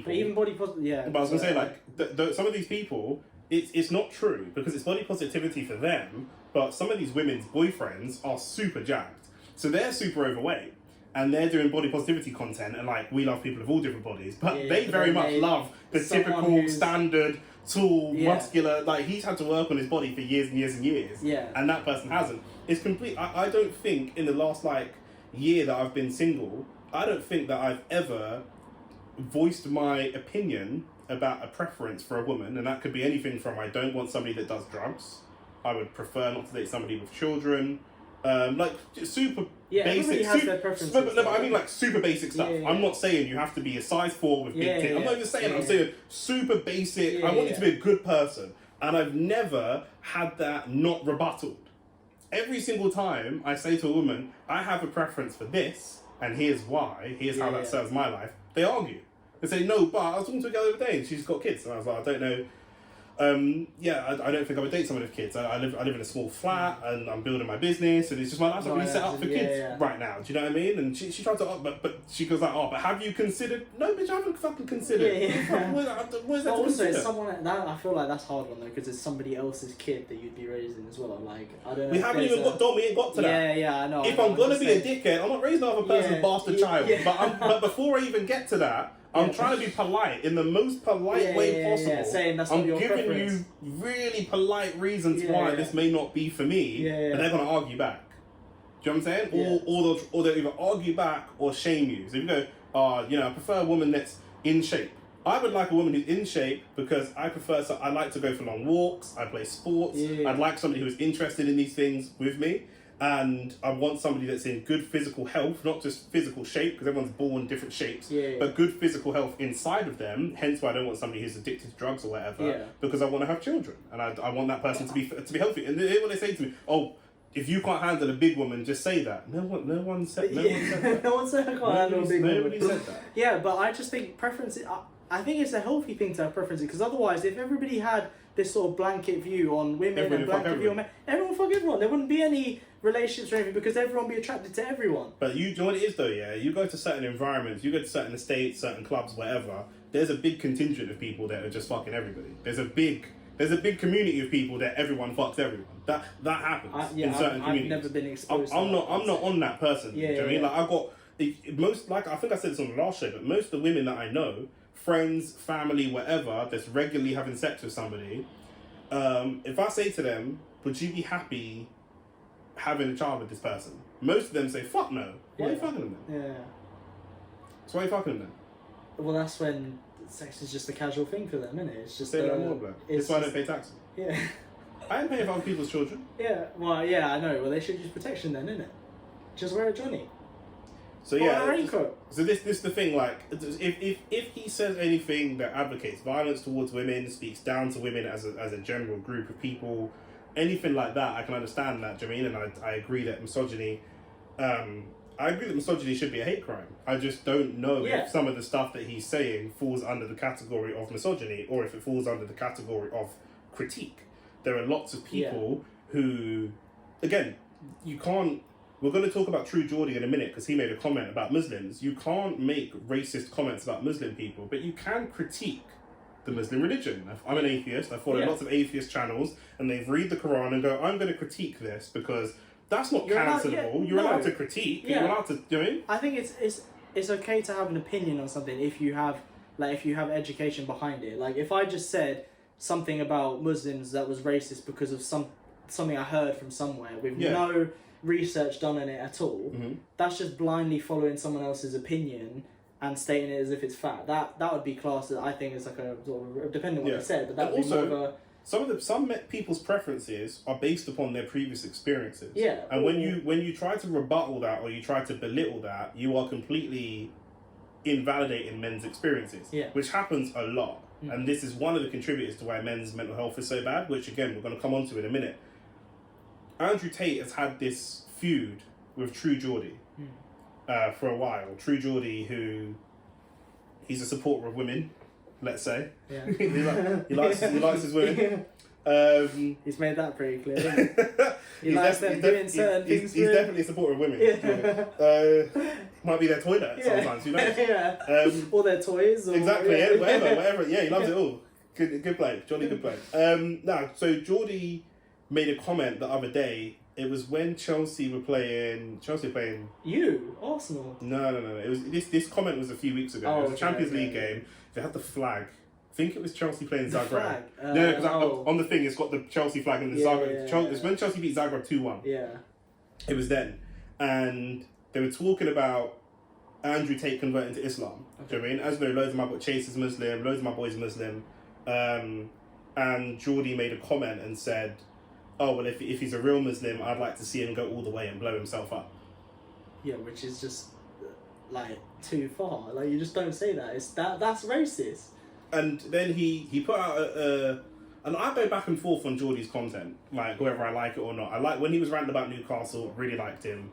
But even body positivity, But I was gonna say like some of these people, it's not true because it's body positivity for them, but some of these women's boyfriends are super jacked, so they're super overweight. And they're doing body positivity content, and like, we love people of all different bodies, but they very much love the typical standard, tall, muscular, like, he's had to work on his body for years and years and years, and that person hasn't. It's complete. I don't think in the last like year that I've been single, I don't think that I've ever voiced my opinion about a preference for a woman, and that could be anything from, I don't want somebody that does drugs, I would prefer not to date somebody with children, like super basic. Has their preferences. But I mean like super basic stuff. I'm not saying you have to be a size 4 with big tits. I'm not even saying that. I'm saying super basic. I want you to be a good person. And I've never had that not rebutted. Every single time I say to a woman, I have a preference for this, and here's why, here's how that serves my life, they argue. They say, no, but I was talking to a girl the other day and she's got kids. And I was like, I don't know. I don't think I would date someone with kids. I live in a small flat and I'm building my business and it's just my life's not really set up for kids right now. Do you know what I mean? And she tried to, but she goes like, oh, but have you considered? No, bitch, I haven't fucking considered. What is that to also, consider? it's someone that I feel like that's hard one though, because it's somebody else's kid that you'd be raising as well. Like, I don't know. We haven't even got, Dom, we ain't got to that. Yeah, I know. If I'm gonna be a dickhead, I'm not raising another person's bastard child. But before I even get to that, I'm trying to be polite in the most polite way possible. Saying that's I'm not your giving preference. you really polite reasons why this may not be for me, but they're gonna argue back. Do you know what I'm saying? Or they'll either argue back or shame you. So if you go, I prefer a woman that's in shape. I would like a woman who's in shape because I like to go for long walks. I play sports. I'd like somebody who is interested in these things with me. And I want somebody that's in good physical health, not just physical shape, because everyone's born different shapes, but good physical health inside of them. Hence why I don't want somebody who's addicted to drugs or whatever, because I want to have children. And I want that person to be healthy. And when they say to me, oh, if you can't handle a big woman, just say that. No one said that. No one said I can't handle a big woman. Nobody said that. Yeah, but I just think preference, I think it's a healthy thing to have preferences, because otherwise, if everybody had this sort of blanket view on women and blanket view on men, everyone would fuck everyone. There wouldn't be any relationships or anything because everyone would be attracted to everyone. But you know what it is though, you go to certain environments, you go to certain estates, certain clubs, whatever, there's a big contingent of people that are just fucking everybody. There's a big community of people that everyone fucks everyone. That happens in certain communities. I've never been exposed to I'm not on that person. Do you know what I mean? Like I got most, like I think I said this on the last show, but most of the women that I know, friends, family, whatever, that's regularly having sex with somebody, if I say to them, would you be happy having a child with this person? Most of them say, fuck no. Why are you fucking them then? Yeah. So why are you fucking them then? Well, that's when sex is just a casual thing for them, isn't it? It's just say no more, bro. That's why I don't pay taxes. Yeah. I ain't paying for other people's children. Yeah, well, yeah, I know. Well, they should use protection then, innit? Just wear a Johnny. So a raincoat. So this is the thing, like, if he says anything that advocates violence towards women, speaks down to women as a general group of people, anything like that, I can understand that, do you know what I mean? And I agree that misogyny, should be a hate crime. I just don't know if some of the stuff that he's saying falls under the category of misogyny or if it falls under the category of critique. There are lots of people who, again, you can't. We're going to talk about True Geordie in a minute because he made a comment about Muslims. You can't make racist comments about Muslim people, but you can critique the Muslim religion. I'm an atheist. I follow lots of atheist channels, and they read the Quran and go, I'm going to critique this because that's not cancelable. You're allowed to critique. You're allowed to do it. I think it's okay to have an opinion on something if you have education behind it. Like if I just said something about Muslims that was racist because of something I heard from somewhere with no research done on it at all, that's just blindly following someone else's opinion and stating it as if it's fact. That would be classed, I think, as like a sort of, depending on what they said, but that would be more of a... Some people's preferences are based upon their previous experiences. Yeah. And when you try to rebuttal that or you try to belittle that, you are completely invalidating men's experiences. Yeah. Which happens a lot. And this is one of the contributors to why men's mental health is so bad, which again we're gonna come on to in a minute. Andrew Tate has had this feud with True Geordie for a while. True Geordie, he's a supporter of women, let's say. Yeah. he likes his women. He's made that pretty clear, hasn't he? He likes them doing certain things. He's definitely a supporter of women. Yeah. Might be their toilet sometimes, who knows? Or their toys. Or, exactly, whatever. Yeah, he loves it all. Good play. Johnny, good play. So Geordie made a comment the other day. It was when Chelsea were playing. You? Arsenal? No. It was this comment was a few weeks ago. It was a Champions League game. They had the flag. I think it was Chelsea playing Zagreb. No, because on the thing it's got the Chelsea flag and the Zagreb. It's when Chelsea beat Zagreb 2-1. Yeah. It was then, and they were talking about Andrew Tate converting to Islam. Do you know what I mean? As you know, loads of my Chase is Muslim, loads of my boys are Muslim, and Geordie made a comment and said, "Oh well, if he's a real Muslim, I'd like to see him go all the way and blow himself up." Yeah, which is just like too far. Like you just don't say that. That's racist. And then he put out and I go back and forth on Geordie's content, like whether I like it or not. I like when he was ranting about Newcastle. I really liked him.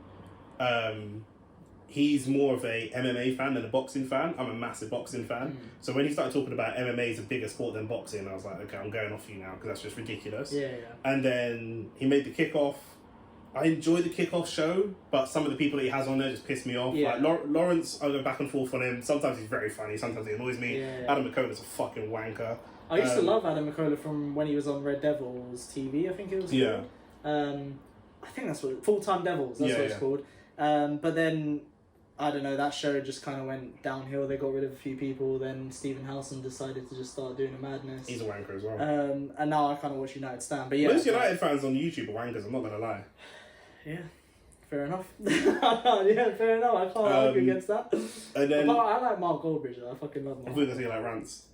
He's more of a MMA fan than a boxing fan. I'm a massive boxing fan. So when he started talking about MMA is a bigger sport than boxing, I was like, okay, I'm going off you now because that's just ridiculous. Yeah. And then he made the kickoff. I enjoy the kickoff show, but some of the people that he has on there just piss me off. Yeah. Like Lawrence, I go back and forth on him. Sometimes he's very funny, sometimes he annoys me. Yeah. Adam McCullough's a fucking wanker. I used to love Adam McCullough from when he was on Red Devils TV, I think it was called. Yeah. I think that's what Full Time Devils, that's what it's called. But then, I don't know, that show just kind of went downhill. They got rid of a few people. Then Stephen Howson decided to just start doing a madness. He's a wanker as well. And now I kind of watch United stand. But yeah, most United fans on YouTube are wankers, I'm not going to lie. Yeah, fair enough. Yeah, fair enough. I can't argue against that. And then, but I like Mark Goldbridge, though. I fucking love Mark. I thought you were going to say like rants.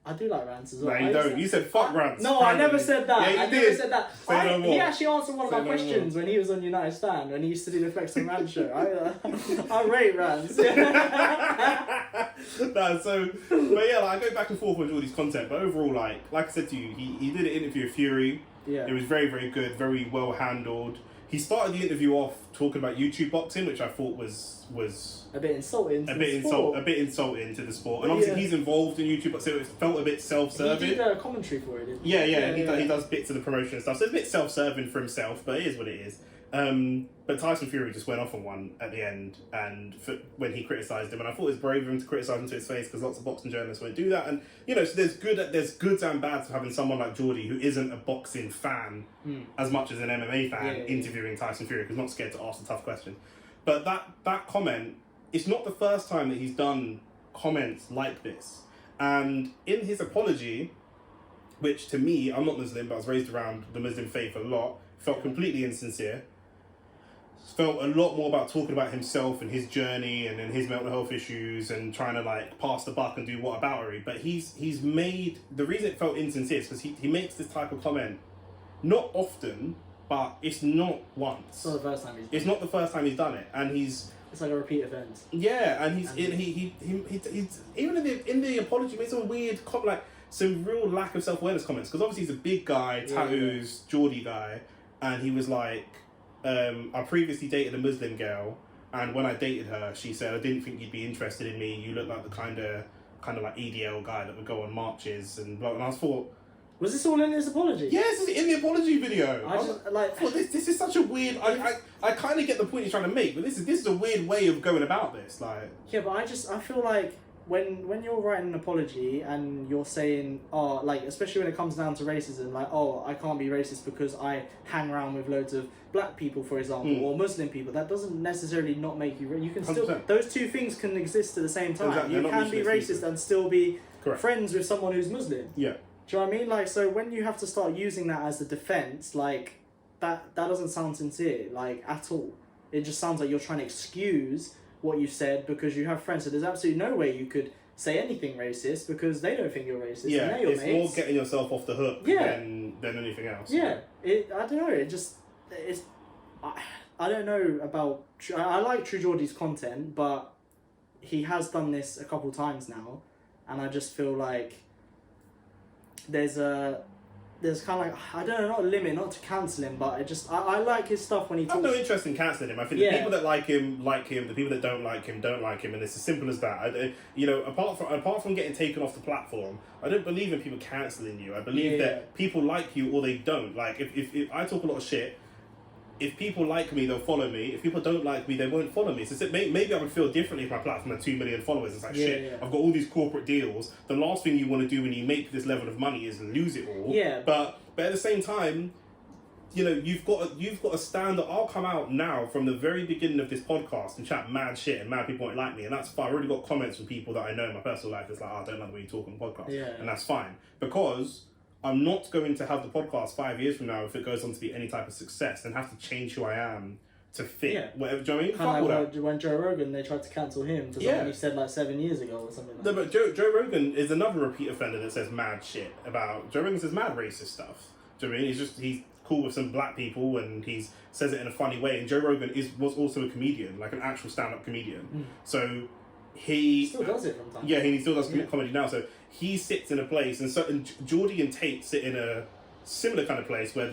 I do like rants as well. No, you don't. You said fuck rants. No, I never said that. Yeah, you I did. never said that. Say no more. He actually answered one of Say my no questions when he was on United Stand, when he used to do the Flex and Rant show. I rate rants. No, so, but yeah, like, I go back and forth with all these content, but overall, like I said to you, he did an interview with Fury. Yeah. It was very, very good, very well handled. He started the interview off talking about YouTube boxing, which I thought was a bit insulting. a bit insulting to the sport. And obviously he's involved in YouTube, so it felt a bit self-serving. He did a commentary for it, didn't he? Yeah. He does bits of the promotion and stuff, so it's a bit self-serving for himself, but it is what it is. But Tyson Fury just went off on one at the end, and when he criticised him, and I thought it was brave of him to criticise him to his face because lots of boxing journalists won't do that. And so there's goods and bads of having someone like Geordie who isn't a boxing fan as much as an MMA fan interviewing Tyson Fury because not scared to ask the tough questions. But that comment, it's not the first time that he's done comments like this. And in his apology, which to me, I'm not Muslim, but I was raised around the Muslim faith a lot, felt completely insincere. Felt a lot more about talking about himself and his journey and his mental health issues and trying to like pass the buck and do whataboutery. But he's made, the reason it felt insincere is because he makes this type of comment not often, but it's not once. It's not the first time It's not the first time he's done it, and it's like a repeat offence. Yeah, and he's even in the apology made some weird like some real lack of self-awareness comments because obviously he's a big guy, tattoos, Geordie guy, and he was like, I previously dated a Muslim girl, and when I dated her, she said, I didn't think you'd be interested in me. You look like the kind of like EDL guy that would go on marches and blah. And I thought, was this all in his apology? Yes, it's in the apology video. I thought this is such a weird. I kind of get the point he's trying to make, but this is a weird way of going about this. Like, yeah, but I feel like when you're writing an apology and you're saying, oh, like, especially when it comes down to racism, like, oh, I can't be racist because I hang around with loads of black people, for example, or Muslim people, that doesn't necessarily not make you... You can 100%. still... Those two things can exist at the same time. Exactly. You can be racist and still be friends with someone who's Muslim. Yeah. Do you know what I mean? Like, so when you have to start using that as a defence, like, that doesn't sound sincere, like, at all. It just sounds like you're trying to excuse what you said because you have friends. So there's absolutely no way you could say anything racist because they don't think you're racist. Yeah, and they're your it's mates. more getting yourself off the hook than anything else. Yeah, I don't know. I don't know about... I like True Geordie's content, but he has done this a couple times now, and I just feel like there's kind of like, I don't know, not a limit, not to cancel him, but I like his stuff when he talks. I have no interest in cancelling him. I think the people that like him, the people that don't like him, and it's as simple as that. Apart from getting taken off the platform, I don't believe in people cancelling you. I believe that people like you or they don't. Like, if I talk a lot of shit, if people like me, they'll follow me. If people don't like me, they won't follow me. So maybe I would feel differently if my platform had 2 million followers. It's like, I've got all these corporate deals. The last thing you want to do when you make this level of money is lose it all. Yeah. But at the same time, you've got a stand that I'll come out now from the very beginning of this podcast and chat mad shit and mad people won't like me, and that's fine. I've already got comments from people that I know in my personal life that's like, I don't like the way you talk on the podcast. Yeah. And that's fine. Because I'm not going to have the podcast 5 years from now if it goes on to be any type of success and have to change who I am to fit whatever. Do you know what I mean? Kind of like when Joe Rogan, they tried to cancel him for something he said like 7 years ago or something like that. No, but Joe Rogan is another repeat offender that says mad shit about... Joe Rogan says mad racist stuff. Do you know what I mean? He's cool with some black people and he says it in a funny way. And Joe Rogan was also a comedian, like an actual stand-up comedian. So he still does it from time. Yeah, he still does comedy now. So he sits in a place, and Geordie and Tate sit in a similar kind of place where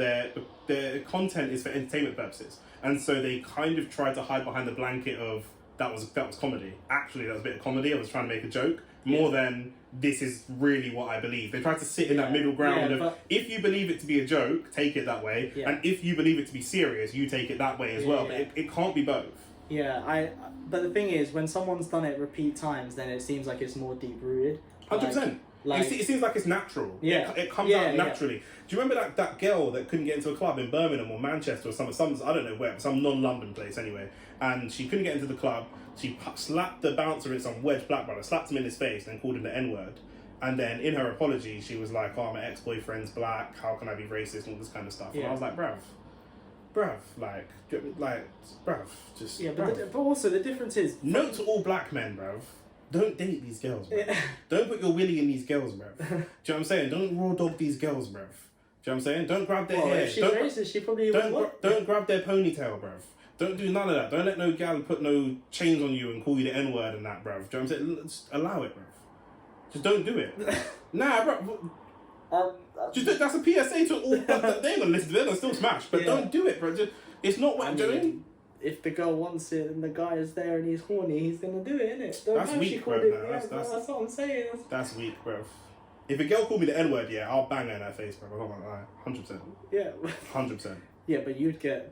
their content is for entertainment purposes, and so they kind of tried to hide behind the blanket of that was comedy. Actually, that was a bit of comedy. I was trying to make a joke more than this is really what I believe. They tried to sit in that middle ground of if you believe it to be a joke, take it that way, and if you believe it to be serious, you take it that way as well. But it can't be both. Yeah, but the thing is, when someone's done it repeat times, then it seems like it's more deep rooted. 100%. Like, it seems like it's natural. Yeah, it comes out naturally. Do you remember that girl that couldn't get into a club in Birmingham or Manchester or some I don't know where, some non-London place anyway, and she couldn't get into the club. She slapped the bouncer in some wedge black brother, slapped him in his face, and called him the N-word. And then in her apology, she was like, "Oh, my ex-boyfriend's black. How can I be racist?" and all this kind of stuff. And I was like, bruv, bruv, just but also the difference is, note to all black men, bruv. Don't date these girls, bruv. Don't put your willy in these girls, bruv. Do you know what I'm saying? Don't raw dog these girls, bruv. Do you know what I'm saying? Don't grab their hair. If she's racist, she probably don't grab their ponytail, bruv. Don't do none of that. Don't let no gal put no chains on you and call you the N-word and that, bruv. Do you know what I'm saying? Just allow it, bruv. Just don't do it. Nah, bruv. That's a PSA to all. They ain't gonna listen to it. They'll still smash. But don't do it, bruv. It's not what I'm doing. If the girl wants it and the guy is there and he's horny, he's gonna do it, innit? That's weak, bro. That's what I'm saying. That's weak, bro. If a girl called me the N-word, I'll bang her in her face, bro. I'm not gonna lie. 100%. Yeah. 100%. Yeah, but you'd be at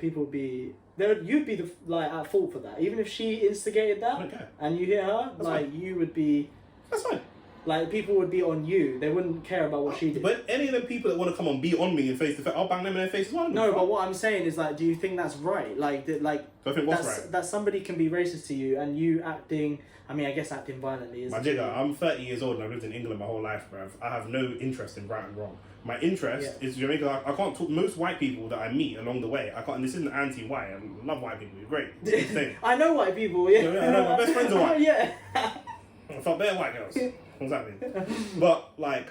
fault for that. Even if she instigated that, and you hear her, you would be. That's fine. Like, people would be on you. They wouldn't care about what she did. But any of them people that want to come on, be on me in face to face, I'll bang them in their face as well. No, but what I'm saying is, like, do you think that's right? Like, do I think what's right? That somebody can be racist to you and you acting, I guess acting violently is... My jigger, I'm 30 years old and I've lived in England my whole life, bruv. I have no interest in right and wrong. My interest is Jamaica. I can't talk... Most white people that I meet along the way, I can't... And this isn't anti-white. I love white people. You're great. I know white people, yeah. I know, my best friends are white. Yeah. I felt better white girls. What's that mean? But, like,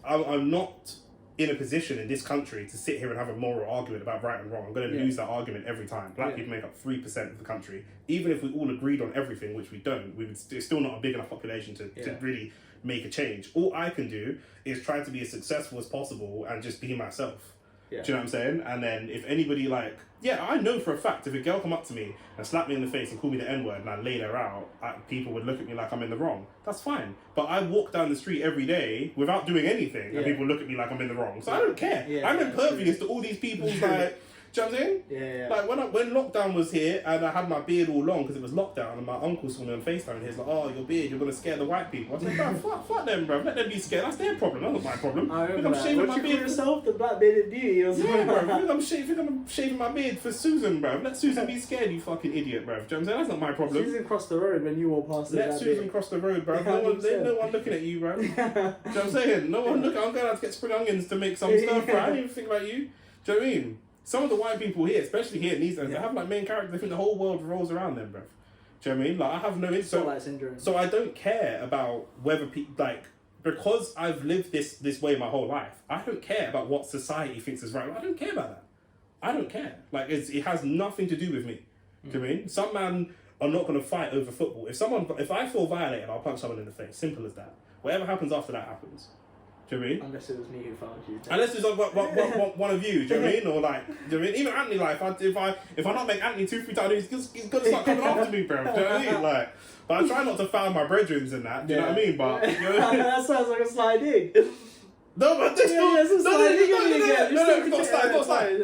I'm not in a position in this country to sit here and have a moral argument about right and wrong. I'm going to lose that argument every time. Black people make up 3% of the country. Even if we all agreed on everything, which we don't, it's still not a big enough population to really make a change. All I can do is try to be as successful as possible and just be myself. Yeah. Do you know what I'm saying? And then if anybody I know for a fact if a girl come up to me and slap me in the face and call me the N-word and I laid her out, people would look at me like I'm in the wrong. That's fine. But I walk down the street every day without doing anything and people look at me like I'm in the wrong. So I don't care. I'm impervious to all these people's do you know what I'm saying? Yeah. Like when lockdown was here and I had my beard all long because it was lockdown and my uncle saw me on FaceTime and he's like, "Oh, your beard, you're gonna scare the white people." I was like, "Bro, fuck them, bro. Let them be scared. That's their problem. That's not my problem." I remember that. What you call yourself, the black bearded beauty or something? Yeah, bro. I'm shaving my beard for Susan, bro. Let Susan be scared, you fucking idiot, bro. Do you know what I'm saying? That's not my problem. Susan crossed the road when you walked past. Let Susan cross the road, bro. No one looking at you, bro. Do you know what I'm saying? No one looking. I'm going out to get spring onions to make some stuff, bro. I don't even think about you. Do you know what I mean? Some of the white people here, especially here in these days, they have like main characters. They think the whole world revolves around them, bruv. Do you know what I mean? Like I have no interest. So I don't care about whether people because I've lived this way my whole life. I don't care about what society thinks is right. I don't care about that. I don't care. Like it has nothing to do with me. Do you know what I mean? Some man are not going to fight over football. If I feel violated, I'll punch someone in the face. Simple as that. Whatever happens after that happens. Do you know what I mean? Unless it was me who found you. Unless it's one of you, do you know what I mean? Or like, do you know what I mean? Even Anthony, like, if I not make Anthony 2-3 times, he's gonna start coming after me, bro. Do you know what I mean? Like, but I try not to foul my brethrens in that. Do you know what I mean? But you know, that sounds like a sly dig. No, but this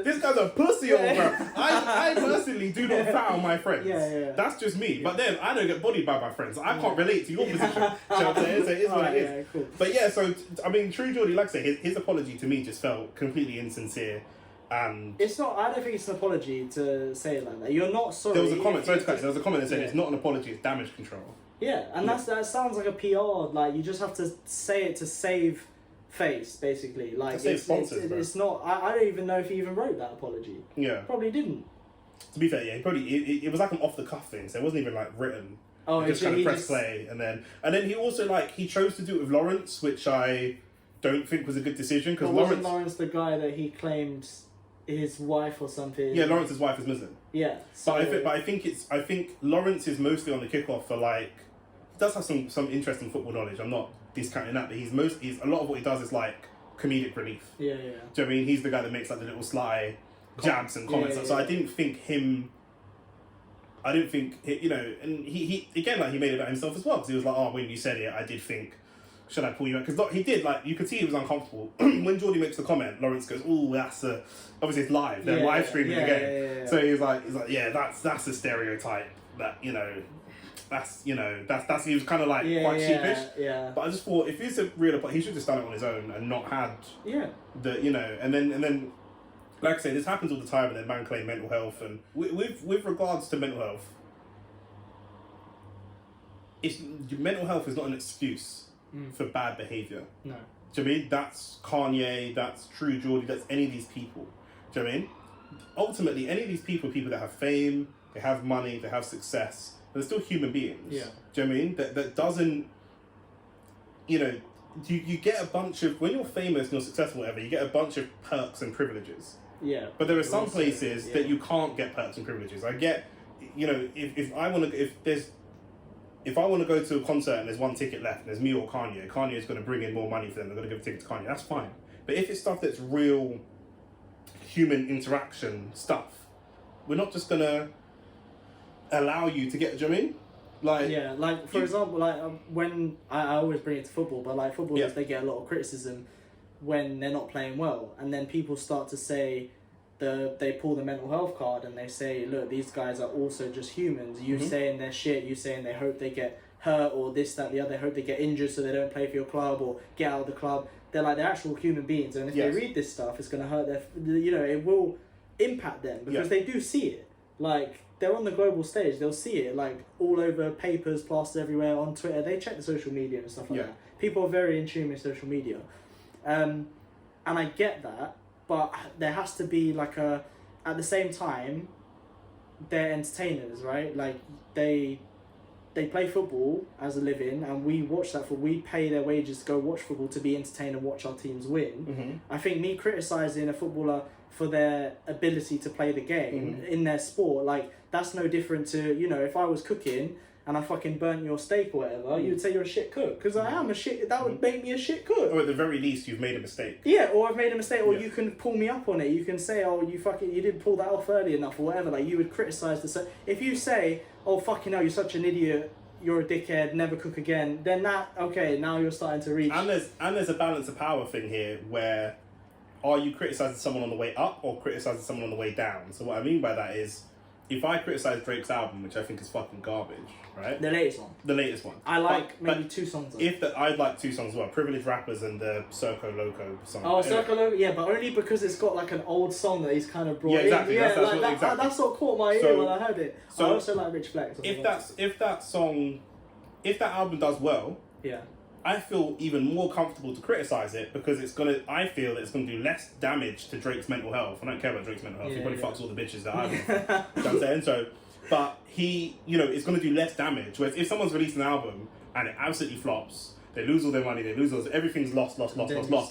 This guy's a pussy, bro. I personally do not foul my friends. That's just me. But then I don't get bodied by my friends. I can't relate to your position. Do you know what I'm saying? So it is what it is. Cool. But yeah, so I mean, True Geordie, like I say, his apology to me just felt completely insincere. And it's not. I don't think it's an apology to say it like that. You're not sorry. There was a comment. There was a comment that said it's not an apology. It's damage control. Yeah, and that sounds like a PR. Like you just have to say it to save face, basically. Like it's not. I don't even know if he even wrote that apology. Yeah, probably didn't. To be fair, yeah, it was like an off the cuff thing, so it wasn't even like written. Oh, he just kind of pressed play, and then he also he chose to do it with Lawrence, which I don't think was a good decision because Lawrence the guy that he claimed his wife or something. Yeah, Lawrence's wife is Muslim. Yeah, so I think Lawrence is mostly on the kickoff for he does have some interesting football knowledge. I'm not discounting that, but he's a lot of what he does is like comedic relief. Yeah. Do you know what I mean? He's the guy that makes like the little sly jabs and comments. So I didn't think you know, and he again, like, he made it about himself as well, because he was like, oh, when you said it, I did think, should I pull you out? Because he did, like, you could see he was uncomfortable. When Geordie makes the comment, Lawrence goes, oh, obviously it's live, they're live streaming the game. Yeah. So he's like, yeah, that's a stereotype that, you know, that's he was kind of like quite sheepish. Yeah. But I just thought, if he's a real, he should have just done it on his own and not had the, you know, and then like I say, this happens all the time, and then man claim mental health, and with regards to mental health, mental health is not an excuse for bad behaviour. No. Do you know what I mean? That's Kanye, that's True Geordie, that's any of these people. Do you know what I mean? Ultimately, any of these people that have fame, they have money, they have success, but they're still human beings. Yeah. Do you know what I mean? That doesn't, you know, you get a bunch of, when you're famous and you're successful, whatever, you get a bunch of perks and privileges. Yeah. But there are some places that you can't get perks and privileges. I get, you know, if I want to go to a concert and there's one ticket left and there's me or Kanye's going to bring in more money for them, they're going to give a ticket to Kanye, that's fine. But if it's stuff that's real human interaction stuff, we're not just going to allow you to get, do you know what I mean? Like, yeah, like, for example, like, when I always bring it to football, but like footballers, they get a lot of criticism when they're not playing well, and then people start to say they pull the mental health card and they say, look, these guys are also just humans. You saying their shit, you saying they hope they get hurt or this, that, the other, they hope they get injured so they don't play for your club or get out of the club. They're actual human beings, and if they read this stuff, it's going to hurt you know, it will impact them, because they do see it. Like, they're on the global stage, they'll see it, like, all over papers, plastered everywhere, on Twitter. They check the social media and stuff like that. People are very in tune with social media. And I get that, but there has to be like at the same time, they're entertainers, right? Like, they play football as a living, and we watch that we pay their wages to go watch football, to be entertained and watch our teams win. I think me criticising a footballer for their ability to play the game in their sport, like, that's no different to, you know, if I was cooking and I fucking burnt your steak or whatever, you'd say you're a shit cook, because I am a shit. That would make me a shit cook. Or at the very least, you've made a mistake. Yeah, or I've made a mistake, or you can pull me up on it. You can say, oh, you didn't pull that off early enough, or whatever. Like, you would criticise if you say, oh, fucking hell, you're such an idiot, you're a dickhead, never cook again, then now you're starting to reach. And there's a balance of power thing here, where are you criticising someone on the way up or criticising someone on the way down? So what I mean by that is, if I criticise Drake's album, which I think is fucking garbage, right? The latest one. The latest one. I like maybe 2 songs. I'd like 2 songs as well. Privileged Rappers and the Circo Loco song. Oh, Circo Loco, yeah, but only because it's got like an old song that he's kind of brought in. Exactly. Yeah, exactly. That's what caught my ear when I heard it. So I also like Rich Flex. If that album does well, I feel even more comfortable to criticise it, because I feel that it's gonna do less damage to Drake's mental health. I don't care about Drake's mental health. He probably fucks all the bitches that I do. You know what I'm saying? So, but it's gonna do less damage. Whereas if someone's released an album and it absolutely flops, they lose all their money, everything's lost,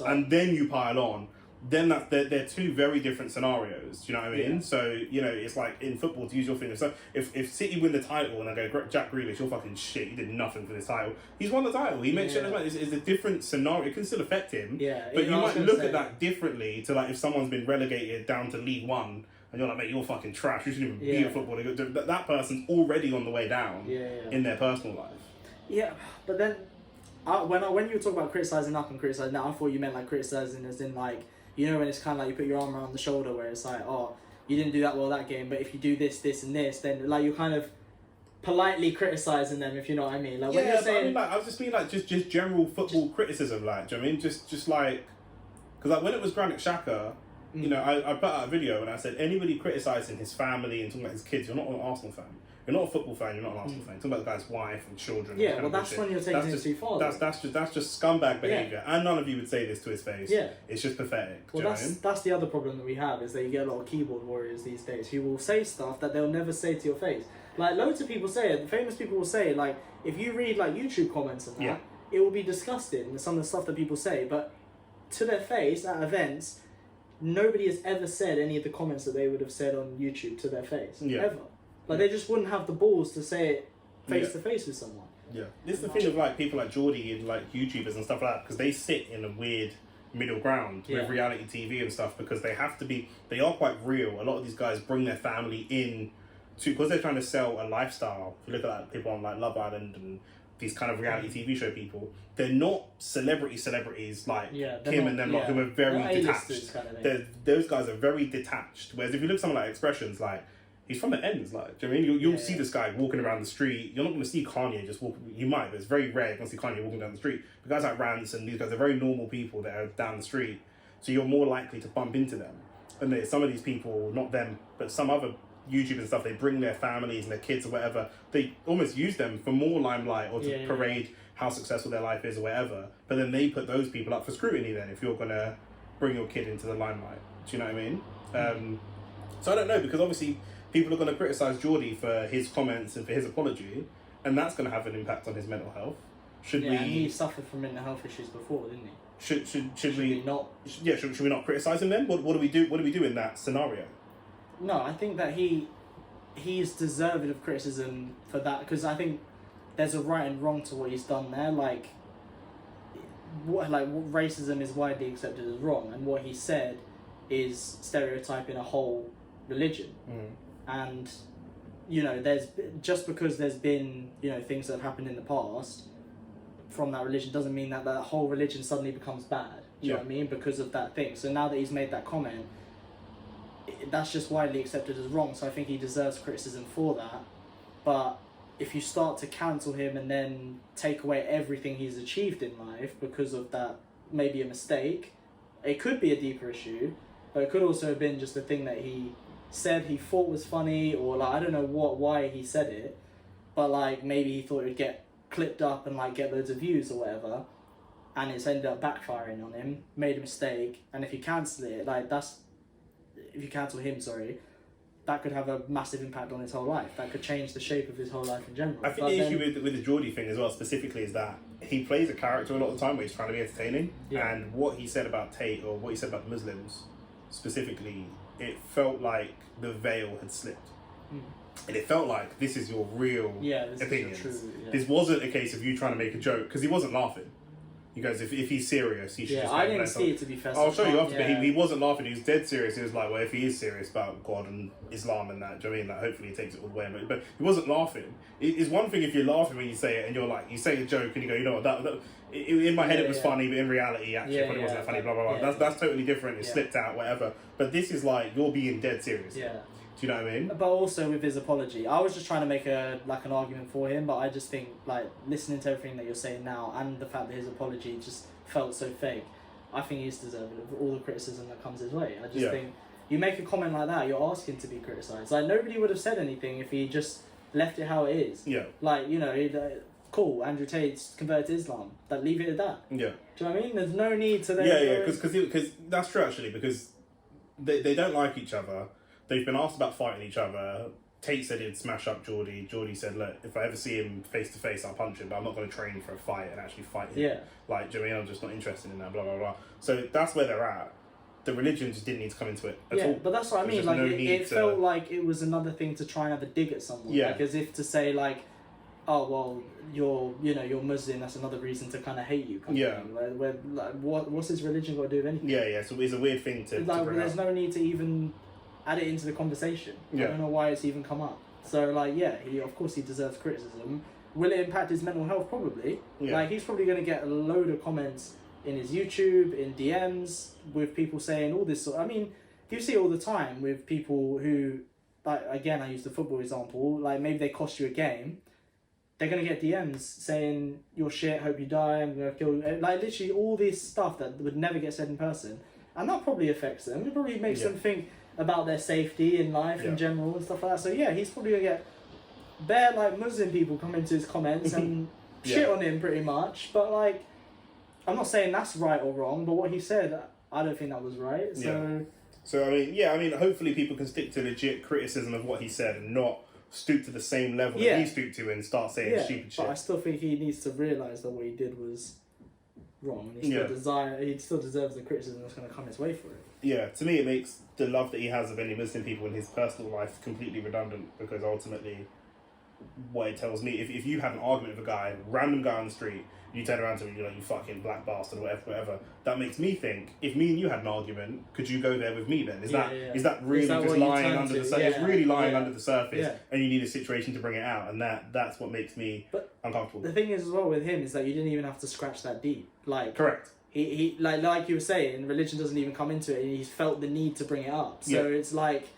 and then you pile on, then they're 2 very different scenarios. Do you know what I mean? So, you know, it's like in football, to use your finger. So if City win the title and I go, Jack Grealish, you're fucking shit, you did nothing for this title. He's won the title. He makes sure it's a different scenario. It can still affect him. Yeah. But you might look at that differently to, like, if someone's been relegated down to League One and you're like, mate, you're fucking trash. You shouldn't even be a footballer. That person's already on the way down in their personal life. Yeah, but then when you were talking about criticising up and criticising down, I thought you meant like criticising as in, like, you know, when it's kind of like you put your arm around the shoulder, where it's like, oh, you didn't do that well that game, but if you do this, this, and this, then, like, you're kind of politely criticising them, if you know what I mean. Like, when you're saying, I mean, like, I was just mean like just general football criticism, like, do you know what I mean? Just like, because like when it was Granit Xhaka, you know, I put out a video and I said, anybody criticising his family and talking about his kids, you're not an Arsenal fan. You're not a football fan. You're not an Arsenal fan. You're talking about the guy's wife and children. Yeah, well, that's when you're taking it too far. That's just scumbag behaviour, and none of you would say this to his face. Yeah, it's just pathetic. Well, that's the other problem that we have, is that you get a lot of keyboard warriors these days who will say stuff that they'll never say to your face. Like, loads of people say it. Famous people will say, like, if you read like YouTube comments and that, it will be disgusting, some of the stuff that people say, but to their face at events, nobody has ever said any of the comments that they would have said on YouTube to their face, ever. Like, they just wouldn't have the balls to say it face to face with someone. Yeah, this is the thing of like people like Geordie and like YouTubers and stuff like that, because they sit in a weird middle ground with reality TV and stuff, because they are quite real. A lot of these guys bring their family in to, because they're trying to sell a lifestyle. If you look at like people on like Love Island and these kind of reality TV show people, they're not celebrities like Kim and them, like, who are very detached. Kind of those guys are very detached. Whereas if you look at someone like Expressions, like, he's from the ends, like, do you know what I mean? You'll see this guy walking around the street. You're not going to see Kanye just walk. You might, but it's very rare you're going to see Kanye walking down the street. But guys like Rance and these guys are very normal people that are down the street. So you're more likely to bump into them. And some of these people, not them, but some other YouTubers and stuff, they bring their families and their kids or whatever. They almost use them for more limelight or to parade how successful their life is or whatever. But then they put those people up for scrutiny then if you're going to bring your kid into the limelight. Do you know what I mean? So I don't know, because obviously people are going to criticise Geordie for his comments and for his apology, and that's going to have an impact on his mental health. Should we? And he suffered from mental health issues before, didn't he? Should we not? Yeah, should we not criticise him then? What do we do? What do we do in that scenario? No, I think that he's deserving of criticism for that, because I think there's a right and wrong to what he's done there. Like what racism is widely accepted as wrong, and what he said is stereotyping a whole religion. And there's just because there's been things that have happened in the past from that religion doesn't mean that whole religion suddenly becomes bad. Do you know what I mean? Because of that thing. So now that he's made that comment, that's just widely accepted as wrong. So I think he deserves criticism for that. But if you start to cancel him and then take away everything he's achieved in life because of that, maybe a mistake, it could be a deeper issue, but it could also have been just a thing that he said he thought was funny, or like I don't know why he said it, but like maybe he thought it would get clipped up and like get loads of views or whatever, and it's ended up backfiring on him, made a mistake. And if you cancel it, if you cancel him, that could have a massive impact on his whole life. That could change the shape of his whole life in general. I think the issue with the Geordie thing as well specifically is that he plays a character a lot of the time where he's trying to be entertaining, and what he said about Tate, or what he said about Muslims specifically, it felt like the veil had slipped. And it felt like this is your real opinions. This wasn't a case of you trying to make a joke, because he wasn't laughing. You guys, if he's serious, he should just... I didn't see it, to be fair. I'll show you after, but he wasn't laughing, he was dead serious. He was like, well, if he is serious about God and Islam and that, do you know what I mean? Like, hopefully he takes it all the way. But he wasn't laughing. It's one thing if you're laughing when you say it, and you're like, you say a joke and you go, you know what, in my head it was funny, but in reality, actually, it probably wasn't that funny, blah, blah, blah. That's totally different. It slipped out, whatever. But this is like, you're being dead serious. Yeah. Do you know what I mean? But also with his apology, I was just trying to make an argument for him, but I just think, like, listening to everything that you're saying now, and the fact that his apology just felt so fake, I think he's deserving of all the criticism that comes his way. I just think you make a comment like that, you're asking to be criticised. Like, nobody would have said anything if he just left it how it is. Yeah. Like, cool, Andrew Tate's converted to Islam. Like, leave it at that. Yeah. Do you know what I mean? There's no need to then... because that's true, actually, because they don't like each other. They've been asked about fighting each other. Tate said he'd smash up Geordie. Geordie said, look, if I ever see him face to face, I'll punch him, but I'm not going to train for a fight and actually fight him. Yeah. Like, do you know what I mean? I'm just not interested in that, blah, blah, blah. So that's where they're at. The religion just didn't need to come into it at all. Yeah, but that's what I mean. Like, it felt like it was another thing to try and have a dig at someone. Yeah. Like, as if to say, like, oh, well, you're Muslim, that's another reason to kind of hate you. What's his religion got to do with anything? Yeah, so it's a weird thing to bring there's no need to even add it into the conversation. I don't know why it's even come up. So, like, of course he deserves criticism. Will it impact his mental health? Probably. Yeah. Like, he's probably going to get a load of comments in his YouTube, in DMs, with people saying all this. I mean, you see all the time with people who, like, again, I use the football example, like, maybe they cost you a game, they're going to get DMs saying, you're shit, hope you die, I'm going to kill you. Like, literally all this stuff that would never get said in person. And that probably affects them. It probably makes them think about their safety in life in general and stuff like that. So he's probably gonna get bare like Muslim people come into his comments and shit on him pretty much. But like, I'm not saying that's right or wrong, but what he said, I don't think that was right. So I mean, hopefully people can stick to legit criticism of what he said and not stoop to the same level that he stooped to and start saying stupid shit. But I still think he needs to realise that what he did was wrong, and he still deserves the criticism that's going to come his way for it. Yeah, to me it makes the love that he has of any Muslim people in his personal life completely redundant, because ultimately what it tells me. If you had an argument with a guy, random guy on the street, you turn around to him, you're like, you fucking black bastard, or whatever. That makes me think, if me and you had an argument, could you go there with me then? Is that really just lying under the surface? It's really lying under the surface, and you need a situation to bring it out, and that's what makes me uncomfortable. The thing is as well with him is that you didn't even have to scratch that deep. Like, correct. He like you were saying, religion doesn't even come into it, and he's felt the need to bring it up. So it's like,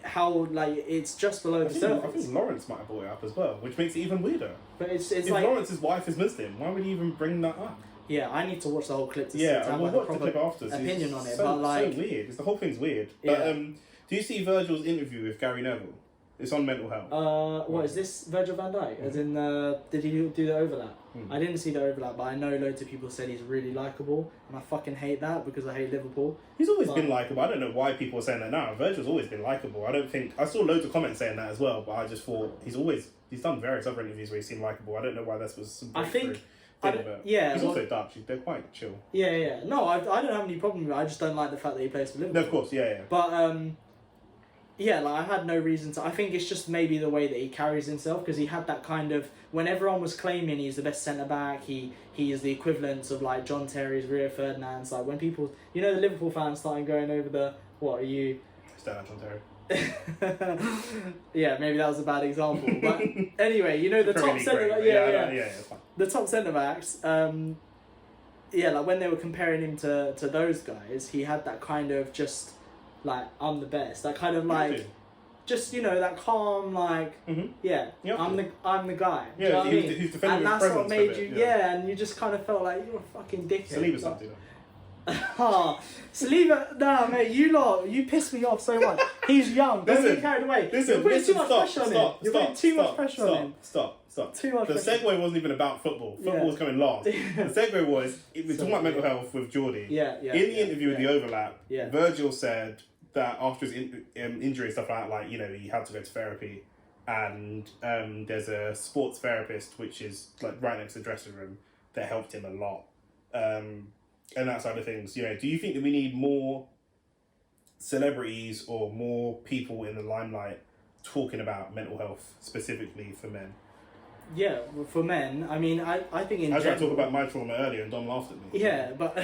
how, like, it's just below the surface. I think Lawrence might have brought it up as well, which makes it even weirder. But it's if like, Lawrence's wife is Muslim, why would he even bring that up? Yeah, I need to watch the whole clip to have like a proper opinion on it. So, but like, so weird. The whole thing's weird. But do you see Virgil's interview with Gary Neville? It's on mental health. What is this? Virgil van Dijk? As in, did he do the overlap? I didn't see the overlap, but I know loads of people said he's really likeable, and I fucking hate that because I hate Liverpool. He's always been likeable. I don't know why people are saying that now. Virgil's always been likeable. I saw loads of comments saying that as well, but I just thought he's done various other interviews where he seemed likeable. I don't know why this was some breakthrough he's also Dutch. They're quite chill. Yeah. No, I don't have any problem with it. I just don't like the fact that he plays for Liverpool. No, of course, yeah. But yeah, like, I had no reason to. I think it's just maybe the way that he carries himself, because he had that kind of, when everyone was claiming he's the best centre back, he is the equivalent of like John Terry's, Rio Ferdinand's. Like when people, the Liverpool fans started going over the, what are you? Stand up, John Terry. Yeah, maybe that was a bad example, but anyway, the top centre, the top centre backs. Like when they were comparing him to those guys, he had that kind of just like, I'm the best. That kind of like, just that calm like, I'm the guy. Yeah, Do you know what I mean? he's defending and his that's what made presence you and you just kind of felt like you're a fucking dickhead. Saliba's something. Saliba, nah, mate, you piss me off so much. He's young. Don't get carried away. You're putting too much pressure on him. You're putting too much pressure on him. Stop. Too much the pressure. segue wasn't even about football. Football was coming last. The segue was, we were talking about mental health with Geordie. In the interview with the overlap, Virgil said that after his injury and stuff like that, he had to go to therapy, and there's a sports therapist which is like right next to the dressing room that helped him a lot, and that side of things. Do you think that we need more celebrities or more people in the limelight talking about mental health specifically for men? Yeah, for men, I mean, I think in general... I tried to talk about my trauma earlier and Dom laughed at me. Yeah, but...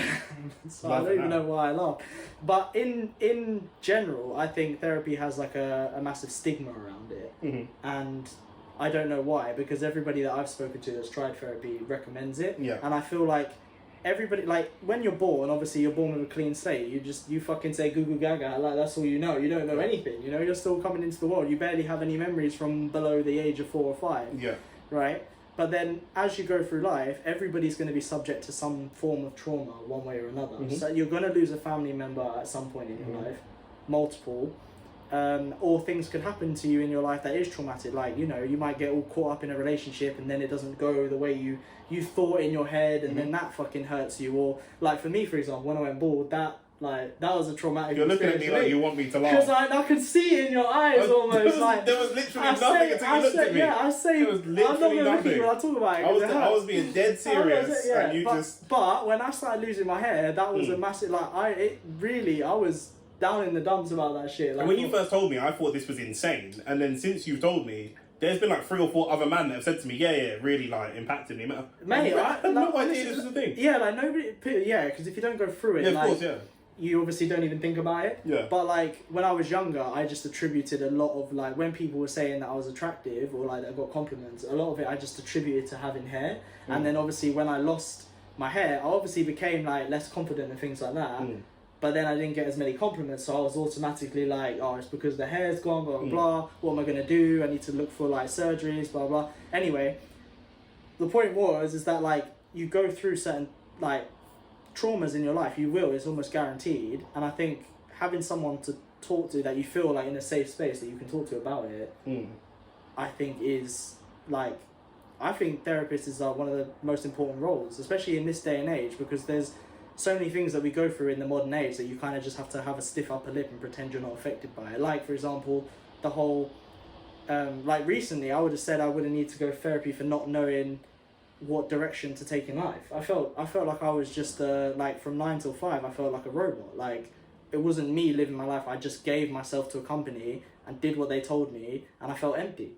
so I don't even know why I laughed. But in general, I think therapy has like a massive stigma around it. Mm-hmm. And I don't know why, because everybody that I've spoken to that's tried therapy recommends it. Yeah. And I feel like everybody, like, when you're born, obviously you're born with a clean slate. You fucking say goo goo gaga, like, that's all you know. You don't know anything, you're still coming into the world. You barely have any memories from below the age of 4 or 5. Yeah. Right? But then as you go through life, everybody's going to be subject to some form of trauma one way or another. Mm-hmm. So you're going to lose a family member at some point in your life, multiple, or things could happen to you in your life that is traumatic. Like, you might get all caught up in a relationship and then it doesn't go the way you thought in your head, and then that fucking hurts you. Or like for me, for example, when I went bald, that was a traumatic. You're looking at me like you want me to laugh. Because I could see it in your eyes almost. There was literally nothing until you looked at me. Yeah, I say, there was literally nothing. When I talk about it. I was being dead serious, and you just... But when I started losing my hair, that was a massive, I was down in the dumps about that shit. Like, and when you first told me, I thought this was insane. And then since you told me, there's been like 3 or 4 other men that have said to me, it really like impacted me. Mate, I had no idea this was a thing. Yeah, like nobody, because if you don't go through it, of course, you obviously don't even think about it. Yeah. But like when I was younger, I just attributed a lot of like when people were saying that I was attractive or like that I got compliments, a lot of it I just attributed to having hair. And then obviously when I lost my hair, I obviously became like less confident and things like that. But then I didn't get as many compliments, so I was automatically like, oh, it's because the hair's gone, blah, blah, blah. What am I going to do? I need to look for, like, surgeries, blah, blah. Anyway, the point is that, like, you go through certain, like, traumas in your life. You will. It's almost guaranteed. And I think having someone to talk to that you feel, like, in a safe space that you can talk to about it, I think is, like... I think therapists are one of the most important roles, especially in this day and age, because there's so many things that we go through in the modern age that you kind of just have to have a stiff upper lip and pretend you're not affected by it. Like, for example, the whole... like, recently, I would have said I wouldn't need to go to therapy for not knowing what direction to take in life. I felt like I was just, like, from 9 till 5, I felt like a robot. Like, it wasn't me living my life. I just gave myself to a company and did what they told me, and I felt empty.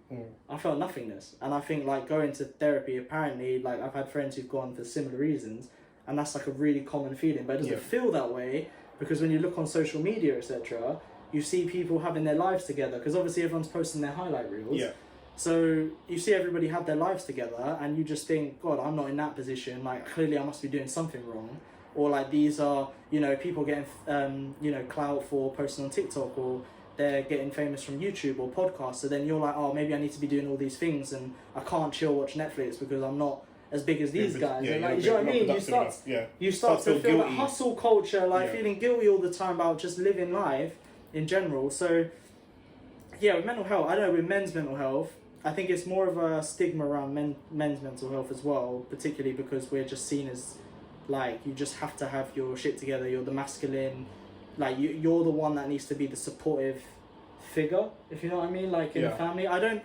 I felt nothingness. And I think like going to therapy, apparently, like I've had friends who've gone for similar reasons, and that's like a really common feeling. But it doesn't feel that way, because when you look on social media, etc., you see people having their lives together, because obviously everyone's posting their highlight reels. Yeah. So you see everybody have their lives together, and you just think, God, I'm not in that position. Like, clearly I must be doing something wrong. Or like, these are, you know, people getting, you know, clout for posting on TikTok, or they're getting famous from YouTube or podcasts. So then you're like, oh, maybe I need to be doing all these things, and I can't chill watch Netflix because I'm not as big as these guys. Yeah, and like, you know what I mean? You start to feel that hustle culture, like feeling guilty all the time about just living life in general. So yeah, with mental health, I don't know, with men's mental health, I think it's more of a stigma around men's mental health as well, particularly because we're just seen as, like, you just have to have your shit together, you're the masculine, like, you're the one that needs to be the supportive figure, if you know what I mean, like, in the family. I don't,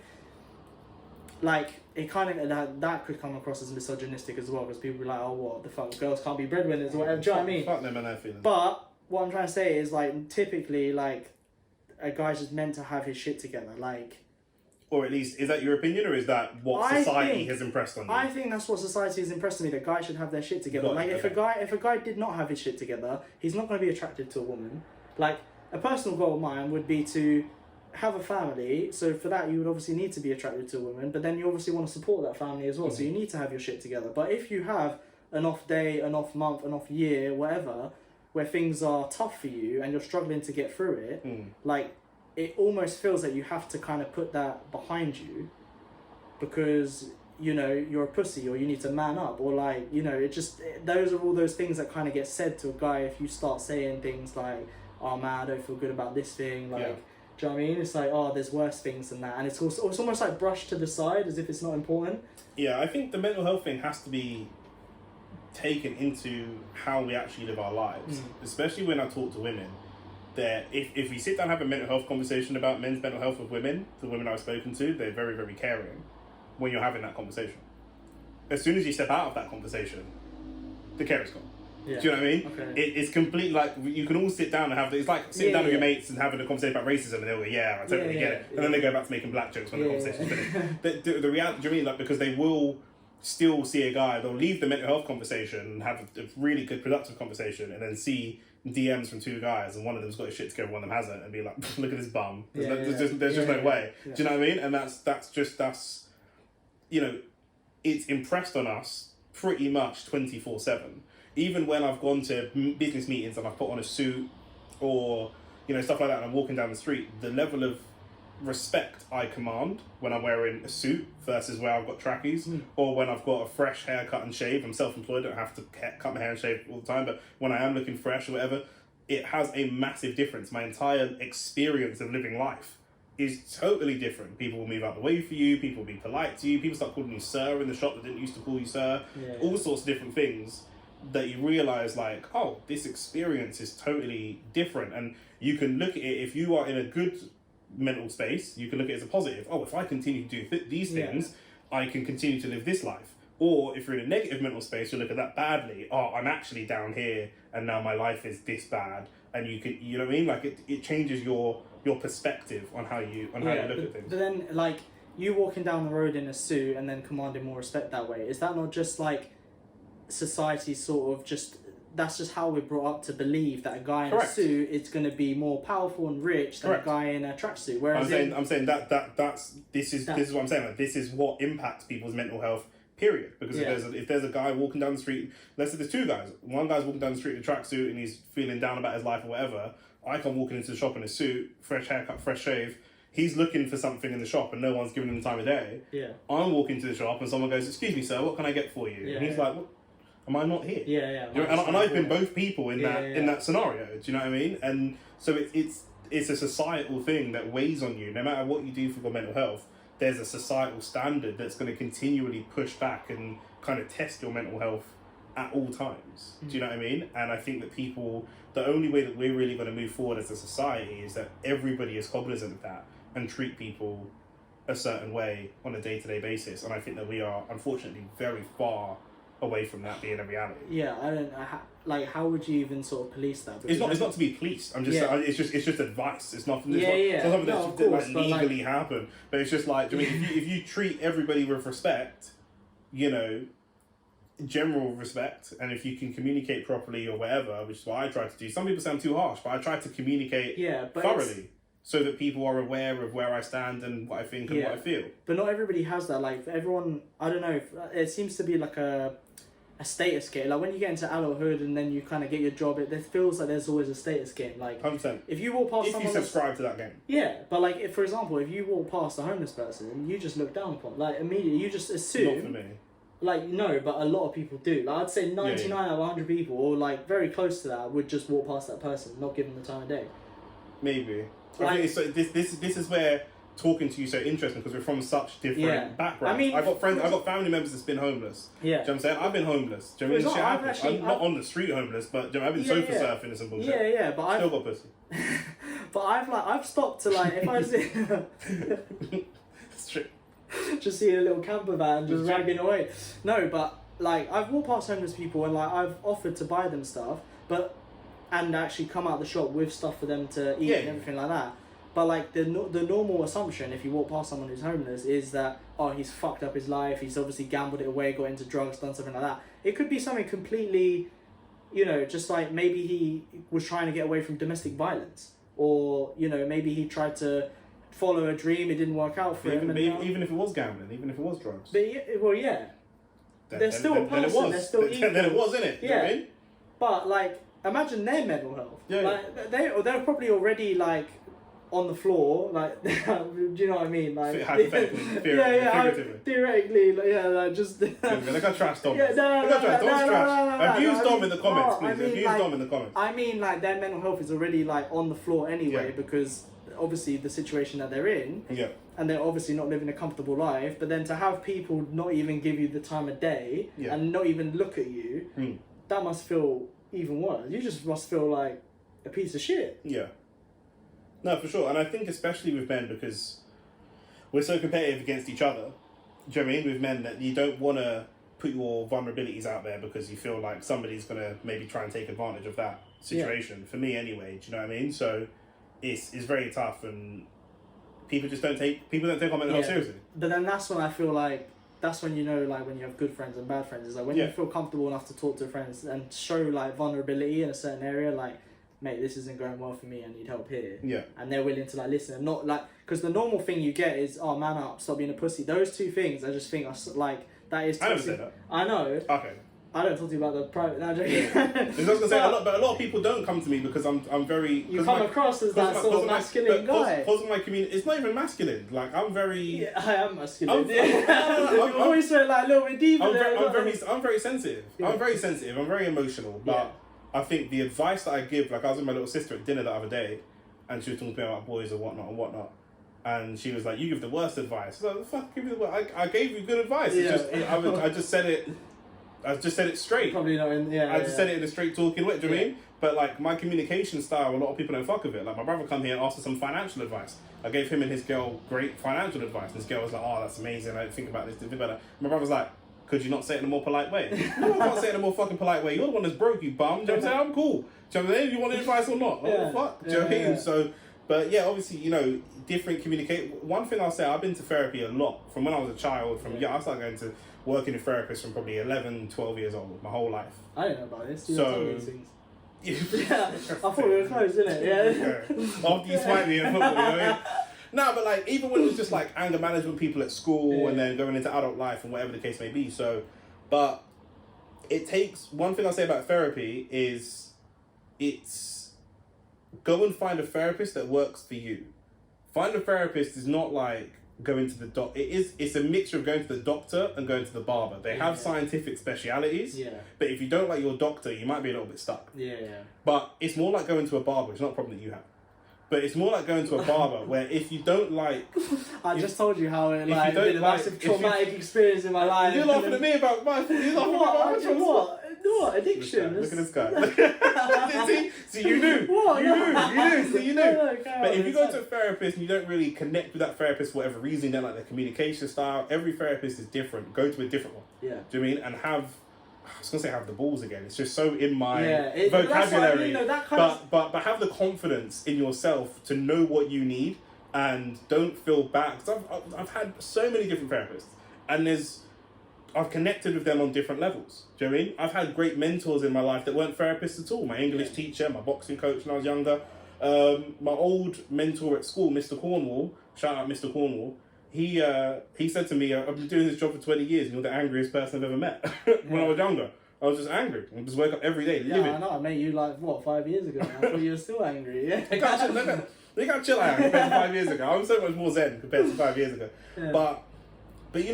like, it kind of, that could come across as misogynistic as well, because people be like, oh, what the fuck, girls can't be breadwinners or whatever, do you know what I mean? Fuck them and their feelings. But what I'm trying to say is, like, typically, like, a guy's just meant to have his shit together, like... Or at least, is that your opinion, or is that what society has impressed on you? I think that's what society has impressed on me, that guys should have their shit together. Like, if a guy did not have his shit together, he's not going to be attracted to a woman. Like, a personal goal of mine would be to have a family, so for that you would obviously need to be attracted to a woman, but then you obviously want to support that family as well, so you need to have your shit together. But if you have an off day, an off month, an off year, whatever, where things are tough for you and you're struggling to get through it, like, it almost feels that you have to kind of put that behind you because, you know, you're a pussy, or you need to man up, or like, you know, those are all those things that kind of get said to a guy if you start saying things like, oh man, I don't feel good about this thing, like, do you know what I mean? It's like, oh, there's worse things than that, and it's almost like brushed to the side as if it's not important. Yeah, I think the mental health thing has to be taken into how we actually live our lives, especially when I talk to women. That if we sit down and have a mental health conversation about men's mental health with women, the women I've spoken to, they're very, very caring when you're having that conversation. As soon as you step out of that conversation, the care is gone. Yeah. Do you know what I mean? Okay. It's complete, like, you can all sit down and have, it's like sitting down with your mates and having a conversation about racism, and they'll go, yeah, I totally get it. And then they go back to making black jokes when the conversation's finished. The reality, do you know what I mean? Like, because they will still see a guy, they'll leave the mental health conversation and have a really good productive conversation, and then see DMs from two guys, and one of them's got his shit together, one of them hasn't, and be like, look at this bum. There's just no way. Do you know what I mean? And that's you know, it's impressed on us pretty much 24/7. Even when I've gone to business meetings and I've put on a suit or, you know, stuff like that, and I'm walking down the street, the level of respect I command when I'm wearing a suit versus where I've got trackies, or when I've got a fresh haircut and shave. I'm self-employed, I don't have to cut my hair and shave all the time, but when I am looking fresh or whatever, it has a massive difference. My entire experience of living life is totally different. People will move out the way for you, people will be polite to you, people start calling you sir in the shop that didn't used to call you sir, all sorts of different things that you realise, like, oh, this experience is totally different. And you can look at it, if you are in a good mental space, you can look at it as a positive. Oh, if I continue to do these things, I can continue to live this life. Or if you're in a negative mental space, you look at that badly. Oh, I'm actually down here, and now my life is this bad. And you can, you know what I mean? Like, it changes your perspective on how you look at things. But then, like, you walking down the road in a suit and then commanding more respect that way, is that not just like society sort of just, that's just how we're brought up to believe that a guy in a suit is going to be more powerful and rich than a guy in a tracksuit? Whereas I'm saying this is what I'm saying. Like, this is what impacts people's mental health. Period. Because if there's a guy walking down the street, let's say there's two guys. One guy's walking down the street in a tracksuit and he's feeling down about his life or whatever. I come walking into the shop in a suit, fresh haircut, fresh shave. He's looking for something in the shop and no one's giving him the time of day. Yeah. I'm walking to the shop and someone goes, "Excuse me, sir, what can I get for you?" And he's like, "What? Am I not here?" Yeah. You know, and I've been both people in that scenario. Do you know what I mean? And so it's a societal thing that weighs on you. No matter what you do for your mental health, there's a societal standard that's going to continually push back and kind of test your mental health at all times. Do you know what I mean? And I think that the only way that we're really going to move forward as a society is that everybody is cognizant of that and treat people a certain way on a day-to-day basis. And I think that we are, unfortunately, very far away from that being a reality. Yeah, I don't know. Like, how would you even sort of police that? It's not to be policed. I'm just it's just advice. It's not something that should like legally happen. But it's just like, I mean, if you treat everybody with respect, you know, general respect, and if you can communicate properly or whatever, which is what I try to do. Some people sound too harsh, but I try to communicate thoroughly so that people are aware of where I stand and what I think and what I feel. But not everybody has that. Like, everyone, I don't know, it seems to be like a status game. Like, when you get into adulthood and then you kind of get your job, it feels like there's always a status game. Like, 100%. If you walk past someone... If you subscribe to that game. Yeah, but like, if, for example, if you walk past a homeless person, you just look down upon. Like, immediately, you just assume... Not for me. Like, no, but a lot of people do. Like, I'd say 99 out of 100 people, or like, very close to that, would just walk past that person, not give them the time of day. Maybe. I think so. This is where talking to you so interesting, because we're from such different backgrounds. I mean, I've got family members that's been homeless. Yeah. Do you know what I'm saying? I've been homeless. Do you know what I mean? I'm not on the street homeless, but I've been sofa surfing and some bullshit. Yeah, but I've still got pussy. But I've stopped to like, if I see it's true. Just see a little camper van just ragging away. No, but like, I've walked past homeless people and like, I've offered to buy them stuff, and actually come out the shop with stuff for them to eat and everything like that. But like, the normal assumption if you walk past someone who's homeless is that, oh, he's fucked up his life, he's obviously gambled it away, got into drugs, done something like that. It could be something completely, you know, just like maybe he was trying to get away from domestic violence, or, you know, maybe he tried to follow a dream, it didn't work out for him. Even if it was gambling, even if it was drugs. But they're still a person, they're still equal. Then it was, innit? Yeah. You know what I mean? But like, imagine their mental health. Yeah. Like, they're probably already like on the floor, like, do you know what I mean? Like, hypothetically, theoretically, like, just. Look at trash Dom. Yeah, no, Abuse Dom in the comments, please. Abuse Dom in the comments. I mean, like, their mental health is already like on the floor anyway, because obviously the situation that they're in. Yeah. And they're obviously not living a comfortable life, but then to have people not even give you the time of day and not even look at you, that must feel even worse. You just must feel like a piece of shit. Yeah. No, for sure. And I think especially with men, because we're so competitive against each other, do you know what I mean? With men, that you don't want to put your vulnerabilities out there because you feel like somebody's going to maybe try and take advantage of that situation. Yeah. For me anyway, do you know what I mean? So it's very tough, and people don't take our mental health seriously. But then that's when I feel like, that's when you know, like, when you have good friends and bad friends. It's like when you feel comfortable enough to talk to friends and show like vulnerability in a certain area, like, mate, this isn't going well for me, I need help here. Yeah. And they're willing to like listen, and not like, because the normal thing you get is, oh, man up, stop being a pussy. Those two things I just think are like, that is toxic. I never said that. I know. Okay. I don't talk to you about the private. No, I'm joking. Because I was gonna say, a lot of people don't come to me because I'm very. You come across as that sort of masculine guy. Because of my community, it's not even masculine. Like, I'm very. Yeah, I am masculine. I'm always like a little bit deeper. I'm very sensitive. Yeah. I'm very sensitive. I'm very emotional. But I think the advice that I give, like, I was with my little sister at dinner the other day, and she was talking to me about boys and whatnot. And she was like, "You give the worst advice." I was like, "Fuck, give me the worst." I gave you good advice. I just said it. I just said it straight. Probably not in, I just said it in a straight talking way, do you know what I mean? But like, my communication style, a lot of people don't fuck with it. Like, my brother come here and asked for some financial advice. I gave him and his girl great financial advice. And his girl was like, "Oh, that's amazing. I didn't think about this, think about that." My brother's like, "Could you not say it in a more polite way?" No, I can't say it in a more fucking polite way. You're the one that's broke, you bum. Do you know what I'm saying? I'm cool. Do you know what I mean? You want advice or not? What the fuck? Do you know what I mean? So, but yeah, obviously, you know, different communicate. One thing I'll say, I've been to therapy a lot. From when I was a child, I started going to working with therapists from probably 11, 12 years old, my whole life. I didn't know about this. So, yeah, I thought we were close, didn't it? Yeah. After you smite me in football, you know what I mean? No, but like, even when it was just like anger management people at school and then going into adult life and whatever the case may be. So, but it takes, one thing I'll say about therapy is it's go and find a therapist that works for you. Find a therapist is not like going to the it's a mixture of going to the doctor and going to the barber. They have scientific specialities, but if you don't like your doctor, you might be a little bit stuck. But it's more like going to a barber. It's not a problem that you have, but it's more like going to a barber where if you don't like I just told you how it like been a massive traumatic experience in my life. You're laughing at me about my what addiction? Look at this guy. See, you knew. What? You knew. But if you go to a therapist and you don't really connect with that therapist for whatever reason, you don't like their communication style, every therapist is different. Go to a different one. Yeah. Do you know what I mean? And have I was gonna say have the balls again. It's just so in my That's vocabulary. what I mean, though, that kind of... but have the confidence in yourself to know what you need and don't feel bad. Because I've had so many different therapists, and I've connected with them on different levels. Do you know what I mean? I've had great mentors in my life that weren't therapists at all. My English teacher, my boxing coach when I was younger, my old mentor at school, Mr. Cornwall. Shout out Mr. Cornwall. He said to me, I've been doing this job for 20 years and you're the angriest person I've ever met. When I was younger, I was just angry. I just wake up every day, living. Yeah, I know. I met you 5 years ago. I thought you were still angry. Yeah. Look how chill I am compared to 5 years ago. I'm so much more zen compared to 5 years ago. Yeah. But it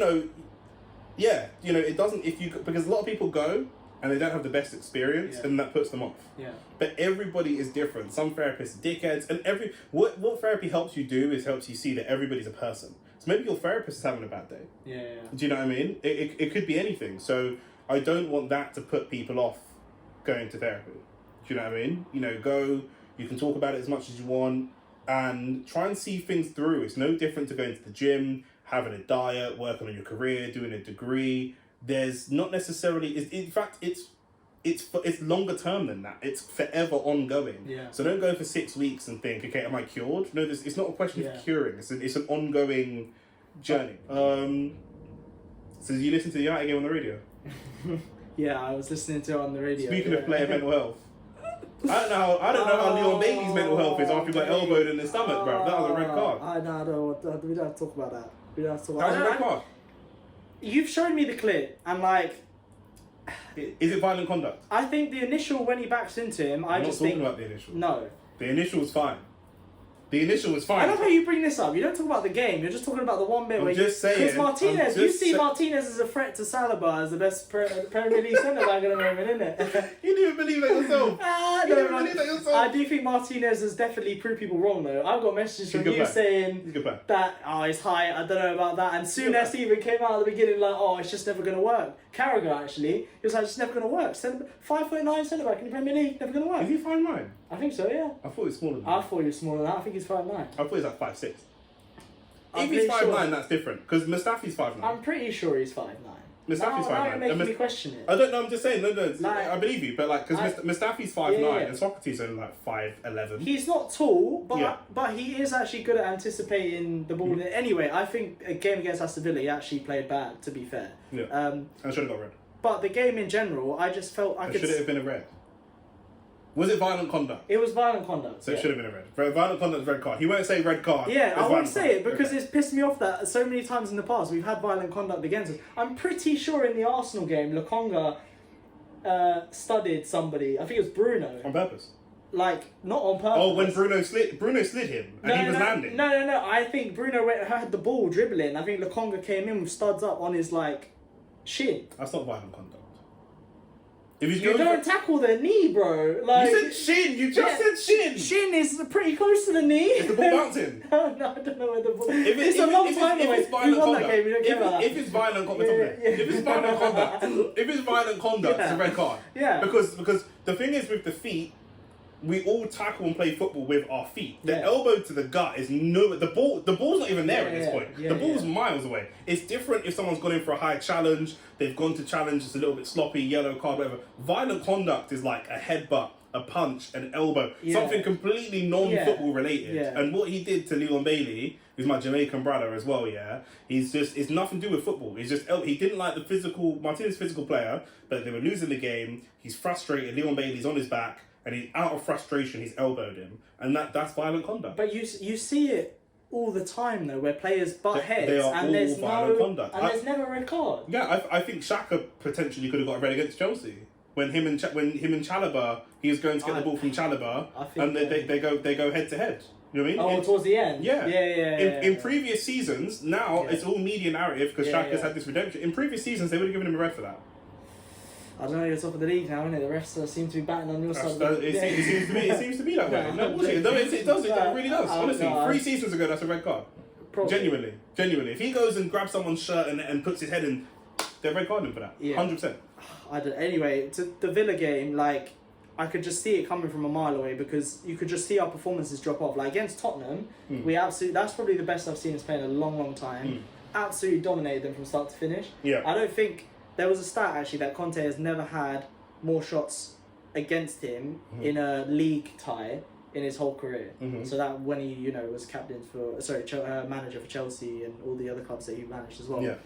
doesn't, because a lot of people go and they don't have the best experience, and that puts them off. Yeah. But everybody is different. Some therapists are dickheads, and what therapy helps you do is helps you see that everybody's a person. So maybe your therapist is having a bad day. Yeah. Do you know what I mean? It could be anything. So I don't want that to put people off going to therapy. Do you know what I mean? Go, you can talk about it as much as you want, and try and see things through. It's no different to going to the gym, having a diet, working on your career, doing a degree. There's not necessarily... In fact, it's longer term than that. It's forever ongoing. Yeah. So don't go for 6 weeks and think, okay, am I cured? No, it's not a question of curing. It's an ongoing journey. So you listen to the United game on the radio? Yeah, I was listening to it on the radio. Speaking of player mental health, I don't know how Leon Bailey's mental health is after he got elbowed in the stomach, bro. That was a red card. I don't. We don't have to talk about that. That was a red card. You've shown me the clip, and is it violent conduct? I think the initial when he backs into him, I'm not talking about the initial. No. The initial was fine. The initial was fine. I love how you bring this up. You don't talk about the game. You're just talking about the one bit where just saying. Because Martinez, you see Martinez as a threat to Saliba as the best Premier League centre back at the moment, isn't it? You didn't even believe that yourself. You didn't believe that yourself. I do think Martinez has definitely proved people wrong, though. I've got messages from you saying that he's high. I don't know about that. And Souness even came out at the beginning it's just never going to work. Carragher actually, he was like, it's never going to work. 5'9" centre back in the Premier League, never going to work. Is he 5'9"? I think so, yeah. I thought he was smaller than that. I thought he was smaller than that. I think he's 5'9". I thought he was like 5'6". If he's 5'9", that's different. Because Mustafi's 5'9". I'm pretty sure he's 5'9". Mustafi's 5'9". Now you're making me question it. I don't know, I'm just saying, no, I believe you, but because Mustafi's 5'9", and Socrates only 5'11". He's not tall, but he is actually good at anticipating the ball. Anyway, I think a game against Aston Villa, he actually played bad, to be fair. Yeah, and should have got red. But the game in general, I just felt should it have been a red? Was it violent conduct? It was violent conduct. So it should have been a red. Violent conduct is red card. He won't say red card. Yeah, I won't say it because it's pissed me off that so many times in the past we've had violent conduct against us. I'm pretty sure in the Arsenal game, Lokonga studied somebody. I think it was Bruno. On purpose? Not on purpose. Oh, when Bruno slid him and he was landing? No. I think Bruno had the ball dribbling. I think Lokonga came in with studs up on his shin. That's not violent conduct. You don't tackle the knee, bro. You said shin. You just said shin. Shin is pretty close to the knee. Is the ball bouncing? No, I don't know where the ball. It's a long time away. We won that game. We don't care about that. If it's violent conduct, if it's violent conduct, it's a red card. Yeah. Because the thing is with the feet, we all tackle and play football with our feet. The elbow to the gut is the ball's not even there at this point. The ball's miles away. It's different if someone's gone in for a high challenge, they've gone to challenge, it's a little bit sloppy, yellow card, whatever. Violent conduct is like a headbutt, a punch, an elbow, something completely non-football related. Yeah. And what he did to Leon Bailey, who's my Jamaican brother as well, it's nothing to do with football. It's just, he didn't like Martinez physical player, but they were losing the game, he's frustrated, Leon Bailey's on his back, and he's out of frustration, he's elbowed him. And that's violent conduct. But you see it all the time, though, where players butt heads. They are all violent conduct. And there's never a red card. Yeah, I think Xhaka potentially could have got a red against Chelsea. When him and Chalobah, he was going to get the ball from Chalobah, and they go head to head. You know what I mean? Towards the end? Yeah. Yeah. In previous seasons, now it's all media narrative because Xhaka's had this redemption. In previous seasons, they would have given him a red for that. I don't know, you're top of the league now, innit? The refs seem to be batting on your side. It seems to be that way. No, bullshit. It does. It really does. Honestly, 3 seasons ago, that's a red card. Probably. Genuinely. If he goes and grabs someone's shirt and puts his head in, they're red carding for that. Yeah. 100%. Anyway, to the Villa game, I could just see it coming from a mile away because you could just see our performances drop off. Against Tottenham, that's probably the best I've seen us play in a long, long time. Absolutely dominated them from start to finish. Yeah. I don't think there was a stat actually that Conte has never had more shots against him in a league tie in his whole career. So that when he, was manager for Chelsea and all the other clubs that he managed as well. Yeah.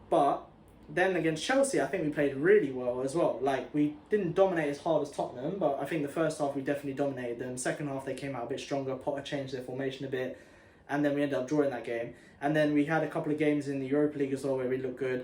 But then against Chelsea, I think we played really well as well. Like, we didn't dominate as hard as Tottenham, but I think the first half we definitely dominated them. Second half they came out a bit stronger. Potter changed their formation a bit, and then we ended up drawing that game. And then we had a couple of games in the Europa League as well where we looked good.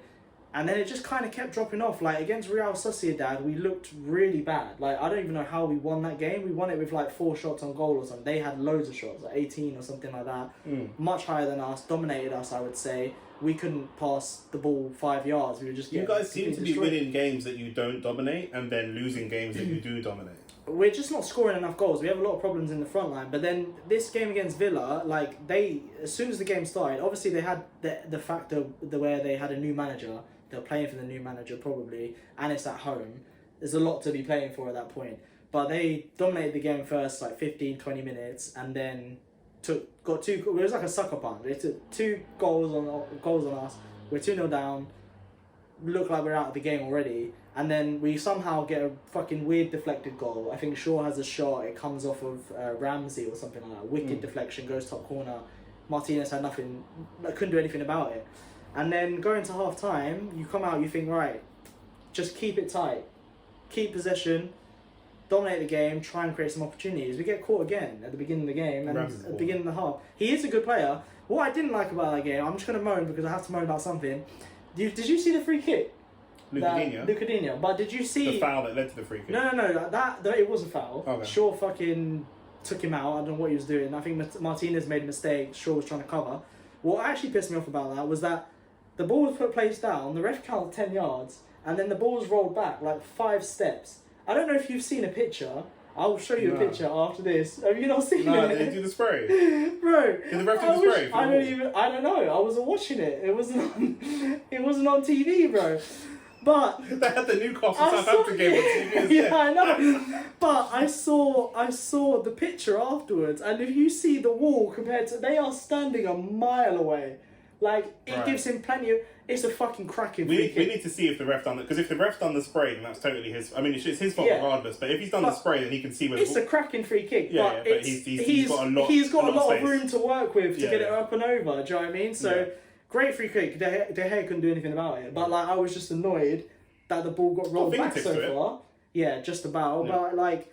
And then it just kind of kept dropping off. Like, against Real Sociedad, we looked really bad. Like, I don't even know how we won that game. We won it with, 4 shots on goal or something. They had loads of shots, 18 or something like that. Much higher than us, dominated us, I would say. We couldn't pass the ball 5 yards. We were just You guys seem to be winning games that you don't dominate and then losing games that you do dominate. We're just not scoring enough goals. We have a lot of problems in the front line. But then this game against Villa, as soon as the game started, obviously they had the factor where they had a new manager. They're playing for the new manager probably, and it's at home. There's a lot to be playing for at that point. But they dominated the game first, 15, 20 minutes, and then got 2. It was like a sucker punch. They took 2 goals on us. We're 2-0 down. Look like we're out of the game already. And then we somehow get a fucking weird deflected goal. I think Shaw has a shot. It comes off of Ramsey or something like that. Wicked deflection, goes top corner. Martinez had nothing, couldn't do anything about it. And then going to half time, you come out, you think, right, just keep it tight. Keep possession, dominate the game, try and create some opportunities. We get caught again at the beginning of the game and at the beginning of the half. He is a good player. What I didn't like about that game, I'm just going to moan because I have to moan about something. Did you see the free kick? Lucadinho. But did you see... The foul that led to the free kick? No. That it was a foul. Okay. Shaw fucking took him out. I don't know what he was doing. I think Martinez made a mistake. Shaw was trying to cover. What actually pissed me off about that was that the ball was placed down, the ref counted 10 yards, and then the ball was rolled back 5 steps. I don't know if you've seen a picture. I'll show you a picture after this. Have you not seen it? No, they do the spray. Bro. Did the ref do the spray? I don't know. I wasn't watching it. It wasn't on TV, bro. But they had the Newcastle Southampton game on TV. Yeah, I know. But I saw the picture afterwards, and if you see the wall compared to, they are standing a mile away. It gives him plenty of... It's a fucking cracking free kick. We need to see if the ref done it, because if the ref done the spray, then that's totally his... I mean, it's his fault regardless, but if he's done the spray, then he can see where... It's a cracking free kick, but he's got a lot of room to work with to get it up and over, do you know what I mean? So, great free kick. De Gea couldn't do anything about it, but I was just annoyed that the ball got rolled back so far. Yeah, just about, but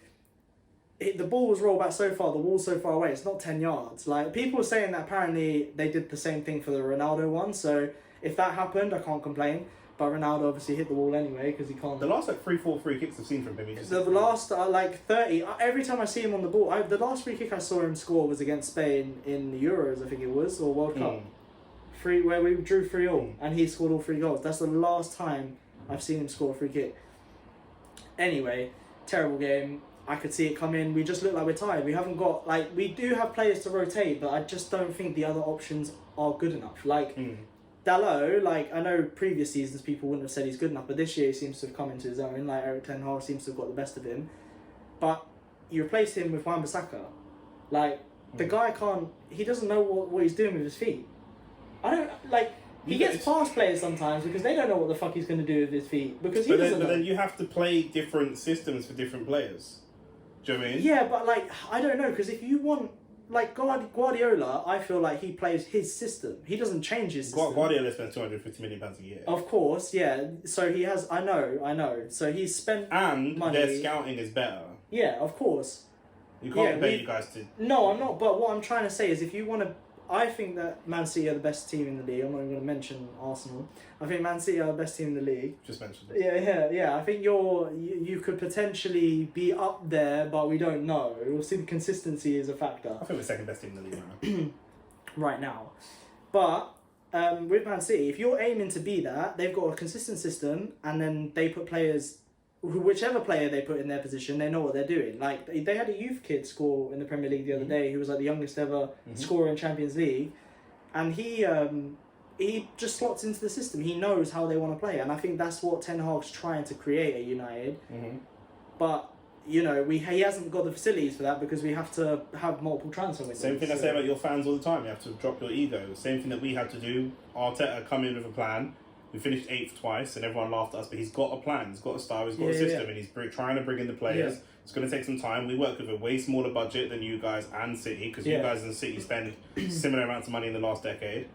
the ball was rolled back so far, the wall's so far away, it's not 10 yards. People were saying that apparently they did the same thing for the Ronaldo one, so if that happened, I can't complain. But Ronaldo obviously hit the wall anyway, because he can't... The last 3-4 free kicks I've seen from him, the last 30, every time I see him on the ball, the last free kick I saw him score was against Spain in the Euros, I think it was, or World Cup. Where we drew 3-3, and he scored all 3 goals. That's the last time I've seen him score a free kick. Anyway, terrible game. I could see it come in. We just look like we're tired. We haven't got... we do have players to rotate, but I just don't think the other options are good enough. Dalot, I know previous seasons people wouldn't have said he's good enough, but this year he seems to have come into his own. Eric Ten Hag seems to have got the best of him. But you replace him with Wan-Bissaka. The guy can't... He doesn't know what he's doing with his feet. I don't... He gets past players sometimes because they don't know what the fuck he's going to do with his feet. Because he doesn't know. But then you have to play different systems for different players. Do you know what I mean? Yeah, but I don't know, because if you want... Guardiola, I feel like he plays his system. He doesn't change his system. Guardiola spends £250 million a year. Of course, yeah. So he has... I know. So he's spent and money... their scouting is better. Yeah, of course. You can't compare you guys to... No, I'm not. But what I'm trying to say is if you want to... I think that Man City are the best team in the league. I'm not even going to mention Arsenal. I think Man City are the best team in the league. Just mentioned it. Yeah. I think you could potentially be up there, but we don't know. We'll see. The consistency is a factor. I think we're second best team in the league right now. But with Man City, if you're aiming to be that, they've got a consistent system, and then they put players... Whichever player they put in their position, they know what they're doing. They had a youth kid score in the Premier League the other day who was the youngest ever scorer in Champions League, and he just slots into the system. He knows how they want to play, and I think that's what Ten Hag's trying to create at United. But he hasn't got the facilities for that because we have to have multiple transfer windows. Same thing I say about your fans all the time. You have to drop your ego. Same thing that we had to do. Arteta come in with a plan. We finished 8th twice, and everyone laughed at us. But he's got a plan. He's got a style. He's got a system, and he's trying to bring in the players. It's going to take some time. We work with a way smaller budget than you guys and City, because you guys and City spend similar amounts of money in the last decade.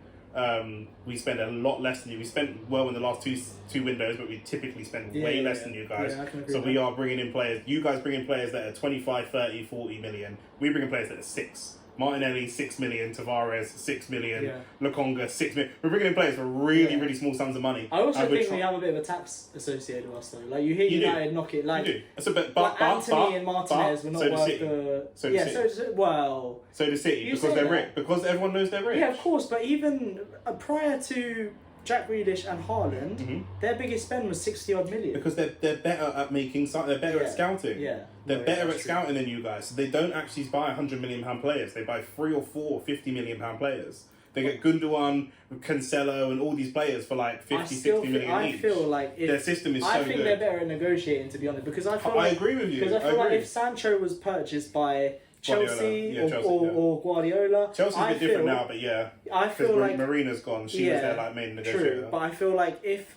We spend a lot less than you. We spent well in the last two windows, but we typically spend way less than you guys. So we are bringing in players. You guys bring in players that are 25, 30, 40 million. We bring in players that are 6. Martinelli, 6 million. Tavares, 6 million. Lokonga, 6 million. We're bringing in players for really small sums of money. I also think we have a bit of a tax associated with us, though. Like, you hear United knock it, like... You do. So, but Anthony and Martinez were not worth the... So does City, because they're rich. Because everyone knows they're rich. Yeah, of course, but even prior to Jack Grealish and Haaland, their biggest spend was 60-odd million. Because they're better at making... They're better at scouting. They're better at scouting than you guys. So they don't actually buy £100 million players. They buy 3 or 4 £50 million players. They get Gundogan, Cancelo, and all these players for like 50, 60 million each. I feel like their system is so good. I think they're better at negotiating, to be honest, because I feel like... I agree with you. Because I feel like if Sancho was purchased by Chelsea or Guardiola... Chelsea's a bit different now, but I feel like... Marina's gone. She was their like main negotiator. True, but I feel like if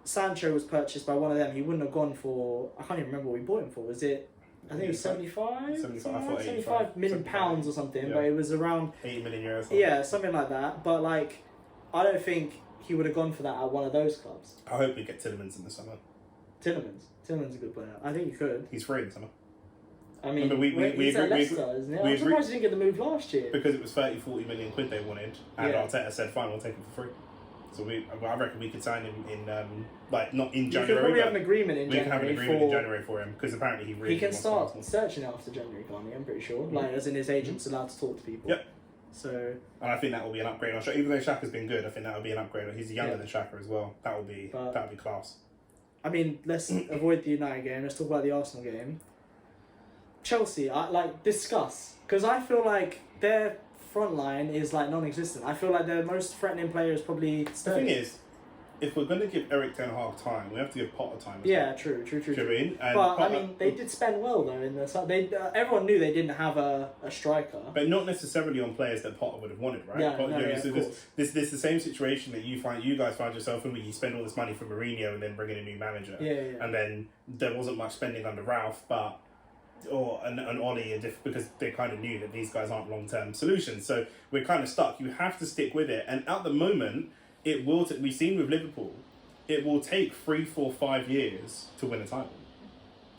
Sancho was purchased by one of them, he wouldn't have gone for... I can't even remember what we bought him for. Was it... I think it was 75 million pounds or something, but it was around 80 million euros. Yeah, something like that. But like, I don't think he would have gone for that at one of those clubs. I hope we get Tielemans in the summer. Tielemans a good player. I think you could. He's free in the summer. I mean, he's at Leicester, isn't it? I'm surprised he didn't get the move last year. Because it was 30-40 million quid they wanted, and Arteta said, "Fine, we'll take him for free." So I reckon we could sign him in like not in January. We could probably have an agreement in January. We can have an agreement in January for him, because apparently he really can start searching after January, can't he? I'm pretty sure. Like, as in his agent's allowed to talk to people. Yep. So. And I think that will be an upgrade on Xhaka. Even though Xhaka's been good, I think that will be an upgrade. He's younger than Xhaka as well. That would be class. I mean, let's avoid the United game. Let's talk about the Arsenal game. Chelsea, discuss, because I feel like their front line is like non-existent. I feel like their most threatening player is probably Sterling. The thing is, if we're going to give Eric Ten Hag time, we have to give Potter time. True. Do you know what I mean? And but Potter, I mean, they did spend well though in the. Everyone knew they didn't have a striker, but not necessarily on players that Potter would have wanted, right? This is the same situation that you guys find yourself in, where you spend all this money for Mourinho and then bring in a new manager, and then there wasn't much spending under Ralph, but. And Ollie, because they kind of knew that these guys aren't long-term solutions. So we're kind of stuck. You have to stick with it. And at the moment, it will. We've seen with Liverpool, it will take 3, 4, 5 years to win a title.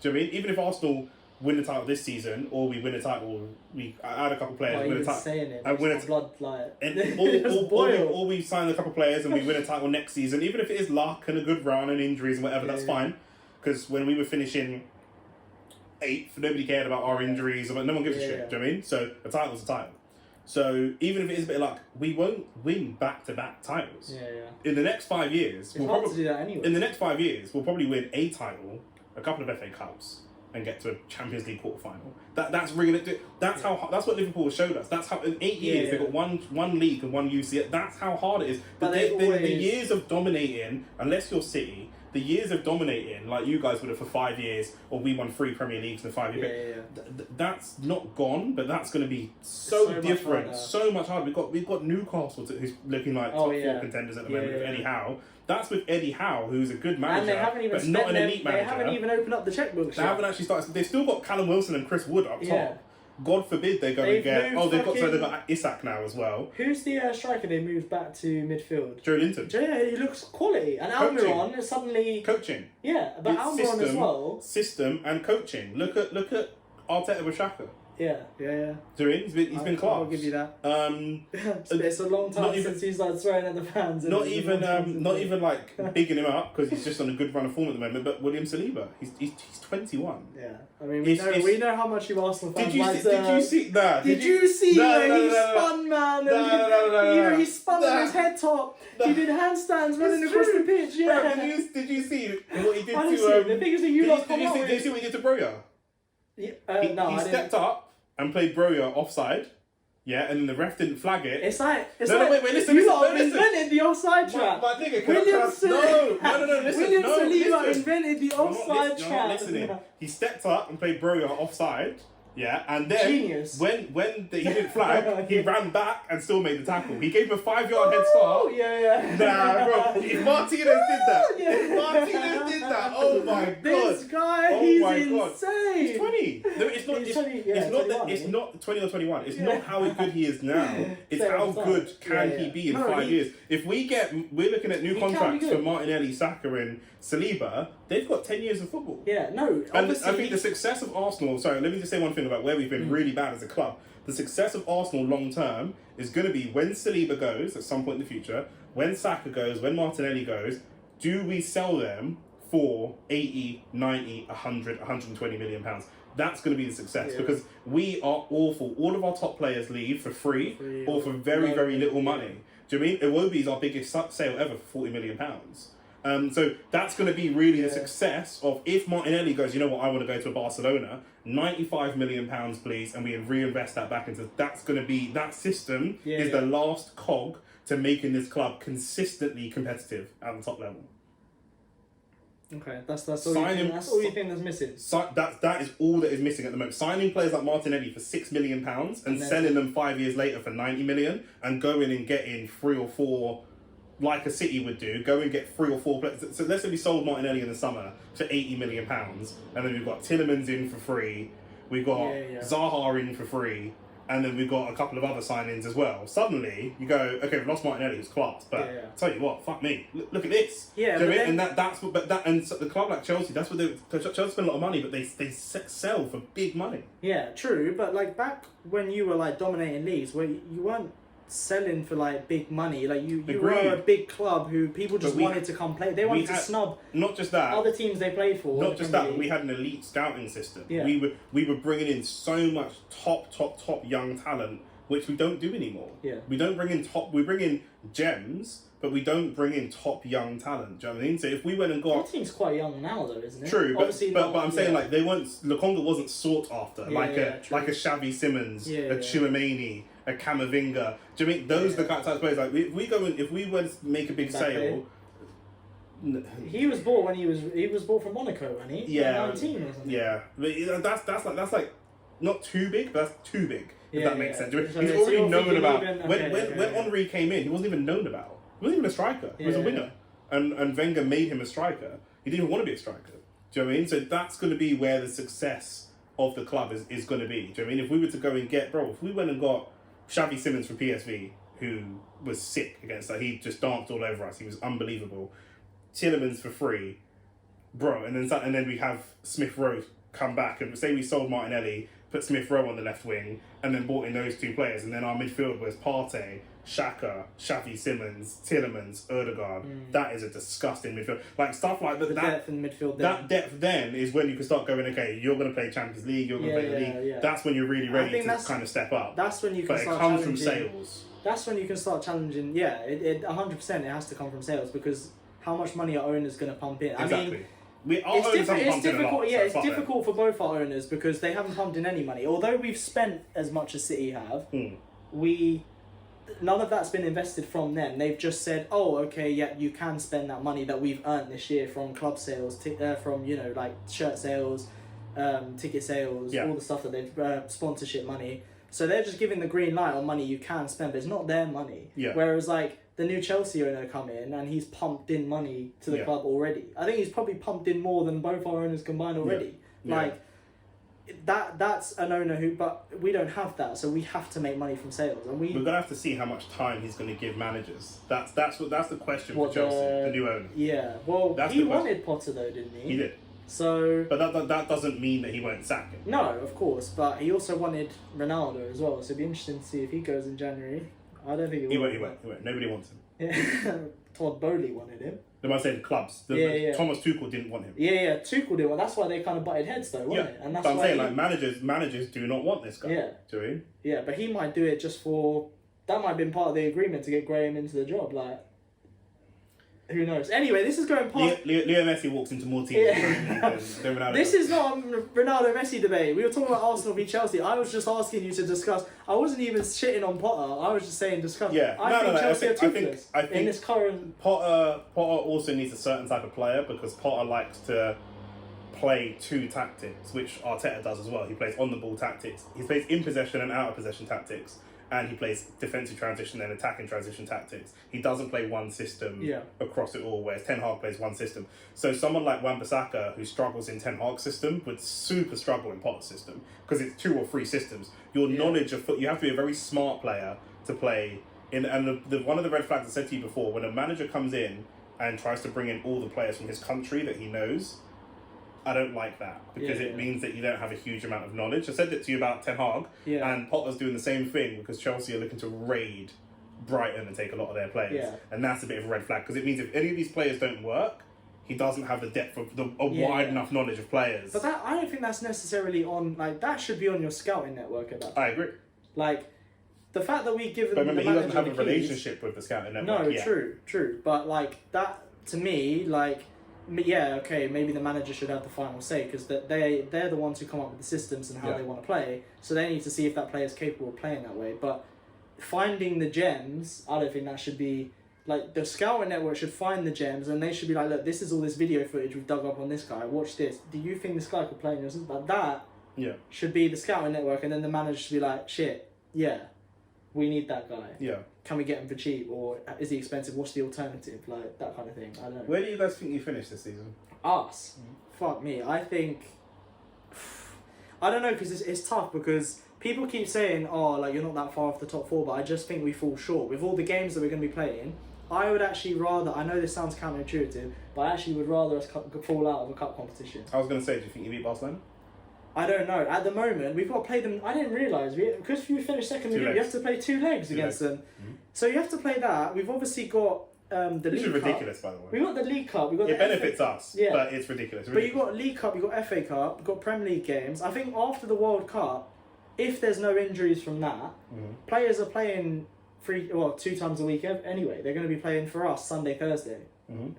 Do you know what I mean? Even if Arsenal win the title this season, or we win a title, we add a couple players, win a title, and win a blood like. Or we sign a couple players and we win a title next season. Even if it is luck and a good run and injuries and whatever, that's fine. Because when we were finishing 8th, nobody cared about our injuries, no one gives a shit. Do you know what I mean? So a title's a title. So even if it is a bit of luck, we won't win back-to-back titles. In the next 5 years, it's hard to do that anyway. In the next 5 years, we'll probably win a title, a couple of FA Cups, and get to a Champions League quarterfinal. That's what Liverpool has showed us. That's how in 8 years they've got one league and one UCL. That's how hard it is. But the years of dominating, unless you're City. The years of dominating, like you guys would have for 5 years, or we won 3 Premier Leagues in the 5 years. That's not gone, but that's going to be so different, so much harder. We've got Newcastle who's looking like top 4 contenders at the moment with Eddie Howe. That's with Eddie Howe, who's a good manager, but not an elite manager. They haven't even opened up the checkbook. They haven't actually started. They've still got Callum Wilson and Chris Wood up top. God forbid they go and get. They've got Isak now as well. Who's the striker they moved back to midfield? Joe Linton. Yeah, he looks quality. And Almiron is suddenly coaching. Yeah, but Almiron as well. System and coaching. Look at Arteta with Xhaka. Yeah. He's been class. I'll give you that. It's a long time since he started swearing at the fans. Not even like bigging him up, because he's just on a good run of form at the moment. But William Saliba, he's 21. Yeah, I mean we know how much you Arsenal fans. Did you see that? Did you see where he spun, man? No. He spun on his head top. He did handstands running across the pitch. Yeah. Bro, did you see what he did the thing is that you lost. Did you see what he did to Broja? He stepped up and played Broja offside, and then the ref didn't flag it. It's like wait, listen. You lot invented the offside trap. My nigga, William Saliba listen. invented the offside trap. You're not listening. He stepped up and played Broja offside, Yeah, and then Genius. when he didn't flag, he ran back and still made the tackle. He gave him a 5-yard head start. Oh, yeah. Nah, bro. If Martinez did that, oh my god. This guy, Oh he's my God. insane. He's 20. No, it's not. He's It's, 20, yeah, it's not 21, that. It's isn't not 20 or 21. It's Yeah. not how good he is now. It's Fair how enough. good can Yeah, he yeah. be in No, 5 years. If we're looking at new He can be contracts for good. Martinelli, Saka, and Saliba. They've got 10 years of football. Yeah, no, And obviously. I think the success of Arsenal, sorry, let me just say one thing about where we've been really bad as a club. The success of Arsenal long term is going to be when Saliba goes at some point in the future, when Saka goes, when Martinelli goes, do we sell them for 80, 90, 100, 120 million pounds? That's going to be the success because we are awful. All of our top players leave for free or for very, very little money. Do you know what I mean? Iwobi is our biggest sale ever for 40 million pounds. So that's going to be really the success of if Martinelli goes, you know what, I want to go to a Barcelona, 95 million pounds please, and we reinvest that back into, that's going to be, that system is the last cog to making this club consistently competitive at the top level. Okay, that's all you think that's missing. That is all that is missing at the moment. Signing players like Martinelli for £6 million and selling them 5 years later for 90 million and going and getting 3 or 4, like a City would do, go and get 3 or 4 players. So let's say we sold Martinelli in the summer for £80 million, and then we've got Tielemans in for free, we've got Zaha in for free, and then we've got a couple of other signings as well. Suddenly, you go, okay, we lost Martinelli, it's class, but I'll tell you what, fuck me, look at this. Yeah, do you know what I mean? then, And that's what, but that, and so the club like Chelsea, that's what Chelsea spend a lot of money, but they sell for big money. Yeah, true, but like back when you were like dominating leagues, where you weren't selling for like big money, like you were a big club who people just wanted to come play. They wanted to snub not just that other teams they played for. Not just that, but we had an elite scouting system. Yeah. We were bringing in so much top young talent, which we don't do anymore. Yeah. We don't bring in we bring in gems, but we don't bring in top young talent. Do you know what I mean? So if we went and got... Our team's quite young now though, isn't it? True, Obviously but I'm saying like they weren't... Lukonga wasn't sought after, like a Xavi Simmons, a Chouameni, a Camavinga. Do you mean those are the types of players? Like if we were to make a big sale... He was bought when he was bought from Monaco, wasn't he? Yeah, 19 or something. Yeah, but that's like not too big, but that's too big. If that makes sense. So He's already known about when Henry came in. He wasn't even known about. He wasn't even a striker. He was a winger, and Wenger made him a striker. He didn't even want to be a striker. Do you know what I mean? So that's going to be where the success of the club is going to be. Do you know what I mean? If we were to go and get, if we went and got Xavi Simmons from PSV, who was sick against that, he just danced all over us. He was unbelievable. Tielemans for free, and then we have Smith Rowe come back, and say we sold Martinelli, put Smith Rowe on the left wing, and then brought in those 2 players, and then our midfield was Partey, Xhaka, Xavi Simmons, Tielemans, Ødegaard. That is a disgusting midfield. Like stuff like that. Depth in midfield. That depth then is when you can start going. Okay, you're going to play Champions League. You're going to play the league. Yeah. That's when you're really ready to kind of step up. That's when you can. But start it comes challenging. from sales. That's when you can start challenging. Yeah, it 100%. It has to come from sales because how much money are owners going to pump in? Exactly. I mean, it's difficult. Yeah, it's difficult for both our owners because they haven't pumped in any money. Although we've spent as much as City have, none of that's been invested from them. They've just said, "Oh, okay, yeah, you can spend that money that we've earned this year from club sales, from like shirt sales, ticket sales, all the stuff that they've sponsorship money." So they're just giving the green light on money you can spend, but it's not their money. Yeah. Whereas like the new Chelsea owner come in and he's pumped in money to the club already. I think he's probably pumped in more than both our owners combined already. Yeah. Like that's an owner who, but we don't have that, so we have to make money from sales, and we're gonna have to see how much time he's gonna give managers. That's the question for Chelsea, the new owner. Yeah, well, that's he wanted Potter though, didn't he? He did. So, but that doesn't mean that he won't sack him. No, of course, but he also wanted Ronaldo as well. So it'd be interesting to see if he goes in January. I don't think he will. He won't. Nobody wants him. Yeah. Todd Bowley wanted him. No, I said clubs. Thomas Tuchel didn't want him. Yeah, Tuchel did. Well, that's why they kind of butted heads, though, wasn't it? And that's but I'm why saying, like, managers do not want this guy. Yeah. Do you mean? Yeah, but he might do it just for... That might have been part of the agreement to get Graham into the job, like... Who knows? Anyway, this is going past... Leo Messi walks into more teams than Ronaldo. This is not a Ronaldo-Messi debate. We were talking about Arsenal v Chelsea. I was just asking you to discuss... I wasn't even shitting on Potter. I was just saying discuss. Yeah. I think Chelsea are toothless in this current... Potter also needs a certain type of player because Potter likes to play two tactics, which Arteta does as well. He plays on the ball tactics. He plays in possession and out of possession tactics. And he plays defensive transition and attacking transition tactics. He doesn't play one system across it all, whereas Ten Hag plays one system. So someone like Wan-Bissaka, who struggles in Ten Hag's system, would super struggle in Potter's system, because it's 2 or 3 systems. Your knowledge of you have to be a very smart player to play in. And the one of the red flags I said to you before, when a manager comes in and tries to bring in all the players from his country that he knows, I don't like that, because it means that you don't have a huge amount of knowledge. I said that to you about Ten Hag, and Potter's doing the same thing, because Chelsea are looking to raid Brighton and take a lot of their players, and that's a bit of a red flag, because it means if any of these players don't work, he doesn't have the depth of wide enough knowledge of players. But I don't think that's necessarily on, like, that should be on your scouting network at that point. I agree. Like, the fact that we give him but remember, the he doesn't have a keys, relationship with the scouting network. No, true. But, like, that, to me, like, yeah, okay, maybe the manager should have the final say, because they're the ones who come up with the systems and how they want to play, so they need to see if that player is capable of playing that way. But finding the gems, I don't think that should be, like, the scouting network should find the gems, and they should be like, look, this is all this video footage we've dug up on this guy, watch this, do you think this guy could play in your system? Like, that should be the scouting network, and then the manager should be like, shit, we need that guy. Yeah. Can we get him for cheap, or is he expensive? What's the alternative? Like, that kind of thing. I don't know. Where do you guys think you finished this season? Us? Fuck me. I think... I don't know, because it's tough, because people keep saying, oh, like, you're not that far off the top 4, but I just think we fall short. With all the games that we're going to be playing, I would actually rather... I know this sounds counterintuitive, but I actually would rather us fall out of a cup competition. I was going to say, do you think you beat Barcelona? I don't know. At the moment, we've got to play them... I didn't realise. Because you finished second in the group, you have to play 2 legs against them. Mm-hmm. So you have to play that. We've obviously got the League Cup. Which is ridiculous, by the way. We've got the League Cup. It benefits us, but it's ridiculous. But you've got League Cup, you've got FA Cup, you've got Premier League games. I think after the World Cup, if there's no injuries from that, players are playing 2 times a week anyway. They're going to be playing for us Sunday, Thursday.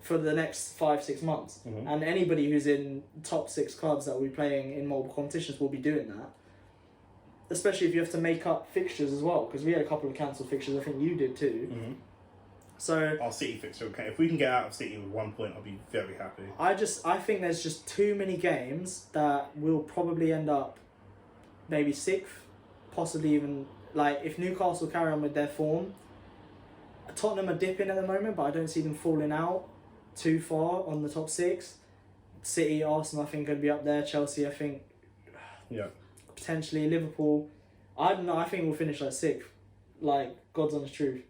For the next 5-6 months, and anybody who's in top 6 clubs that will be playing in multiple competitions will be doing that. Especially if you have to make up fixtures as well, because we had a couple of cancelled fixtures. I think you did too. So our City fixture, okay. If we can get out of City with 1 point, I'll be very happy. I think there's just too many games that will probably end up maybe 6th, possibly even, like, if Newcastle carry on with their form. Tottenham are dipping at the moment, but I don't see them falling out too far on the top 6. City, Arsenal, I think, could be up there. Chelsea, I think. Potentially Liverpool. I don't know. I think we'll finish like 6th. Like, God's honest truth.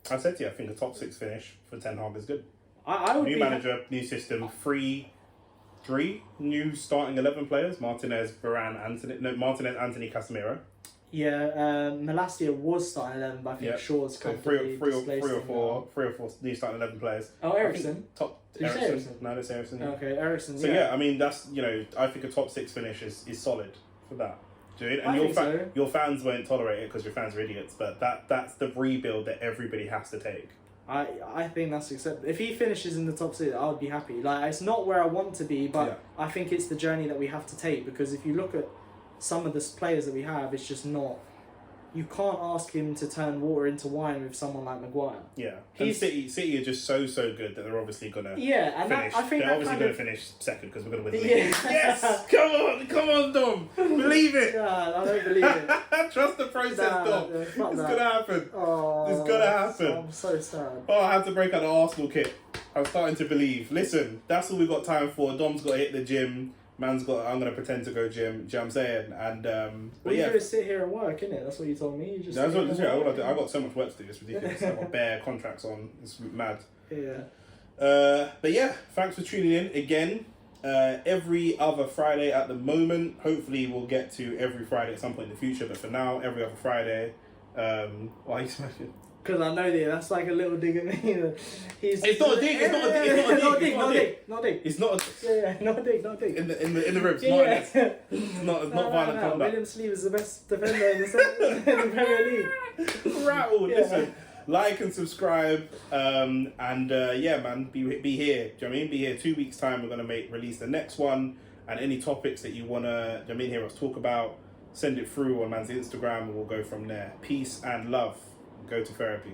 I said to you, I think a top 6 finish for Ten Hag is good. I would new manager, new system, 3 new starting 11 players: Martinez, Anthony, Casemiro. Yeah, Malacia was starting 11, but I think Shaw's comfortably three or four new starting 11 players. Oh, Ericsson? Did you say Ericsson? No, that's Ericsson. Yeah. Okay, Ericsson. So I mean, that's, I think a top 6 finish is solid for that. Dude, and your fans won't tolerate it because your fans are idiots, but that's the rebuild that everybody has to take. I think that's acceptable. If he finishes in the top 6, I would be happy. Like, it's not where I want to be, but I think it's the journey that we have to take, because if you look at some of the players that we have, it's just not... You can't ask him to turn water into wine with someone like Maguire. Yeah, and City are just so good that they're obviously gonna and finish. I think they're obviously gonna finish second because we're gonna win the league. Yes, come on, Dom, believe it. I don't believe it. Trust the process, Dom. It's gonna happen. Oh, it's gonna happen. I'm so sad. Oh, I had to break out the Arsenal kit. I'm starting to believe. Listen, that's all we got time for. Dom's got to hit the gym. I'm going to pretend to go gym. Do you know what I'm saying? And, what you do is sit here and work, innit? That's what you told me. I got so much work to do. It's ridiculous. I've got bare contracts on. It's mad. Yeah. But yeah, thanks for tuning in again. Every other Friday at the moment. Hopefully we'll get to every Friday at some point in the future. But for now, every other Friday. Why are you smashing? Because I know that's like a little dig at me. It's not a dig. It's not a dig. Not a dig. It's not. Not a dig. In the ribs. It's not violent conduct. William Sleeve is the best defender in the Premier League. Rattle. Listen, like and subscribe. Yeah, man, be here. Do you know what I mean? Be here. 2 weeks time. We're gonna release the next one, and any topics that you wanna, hear us talk about, send it through on man's Instagram, and we'll go from there. Peace and love. Go to therapy.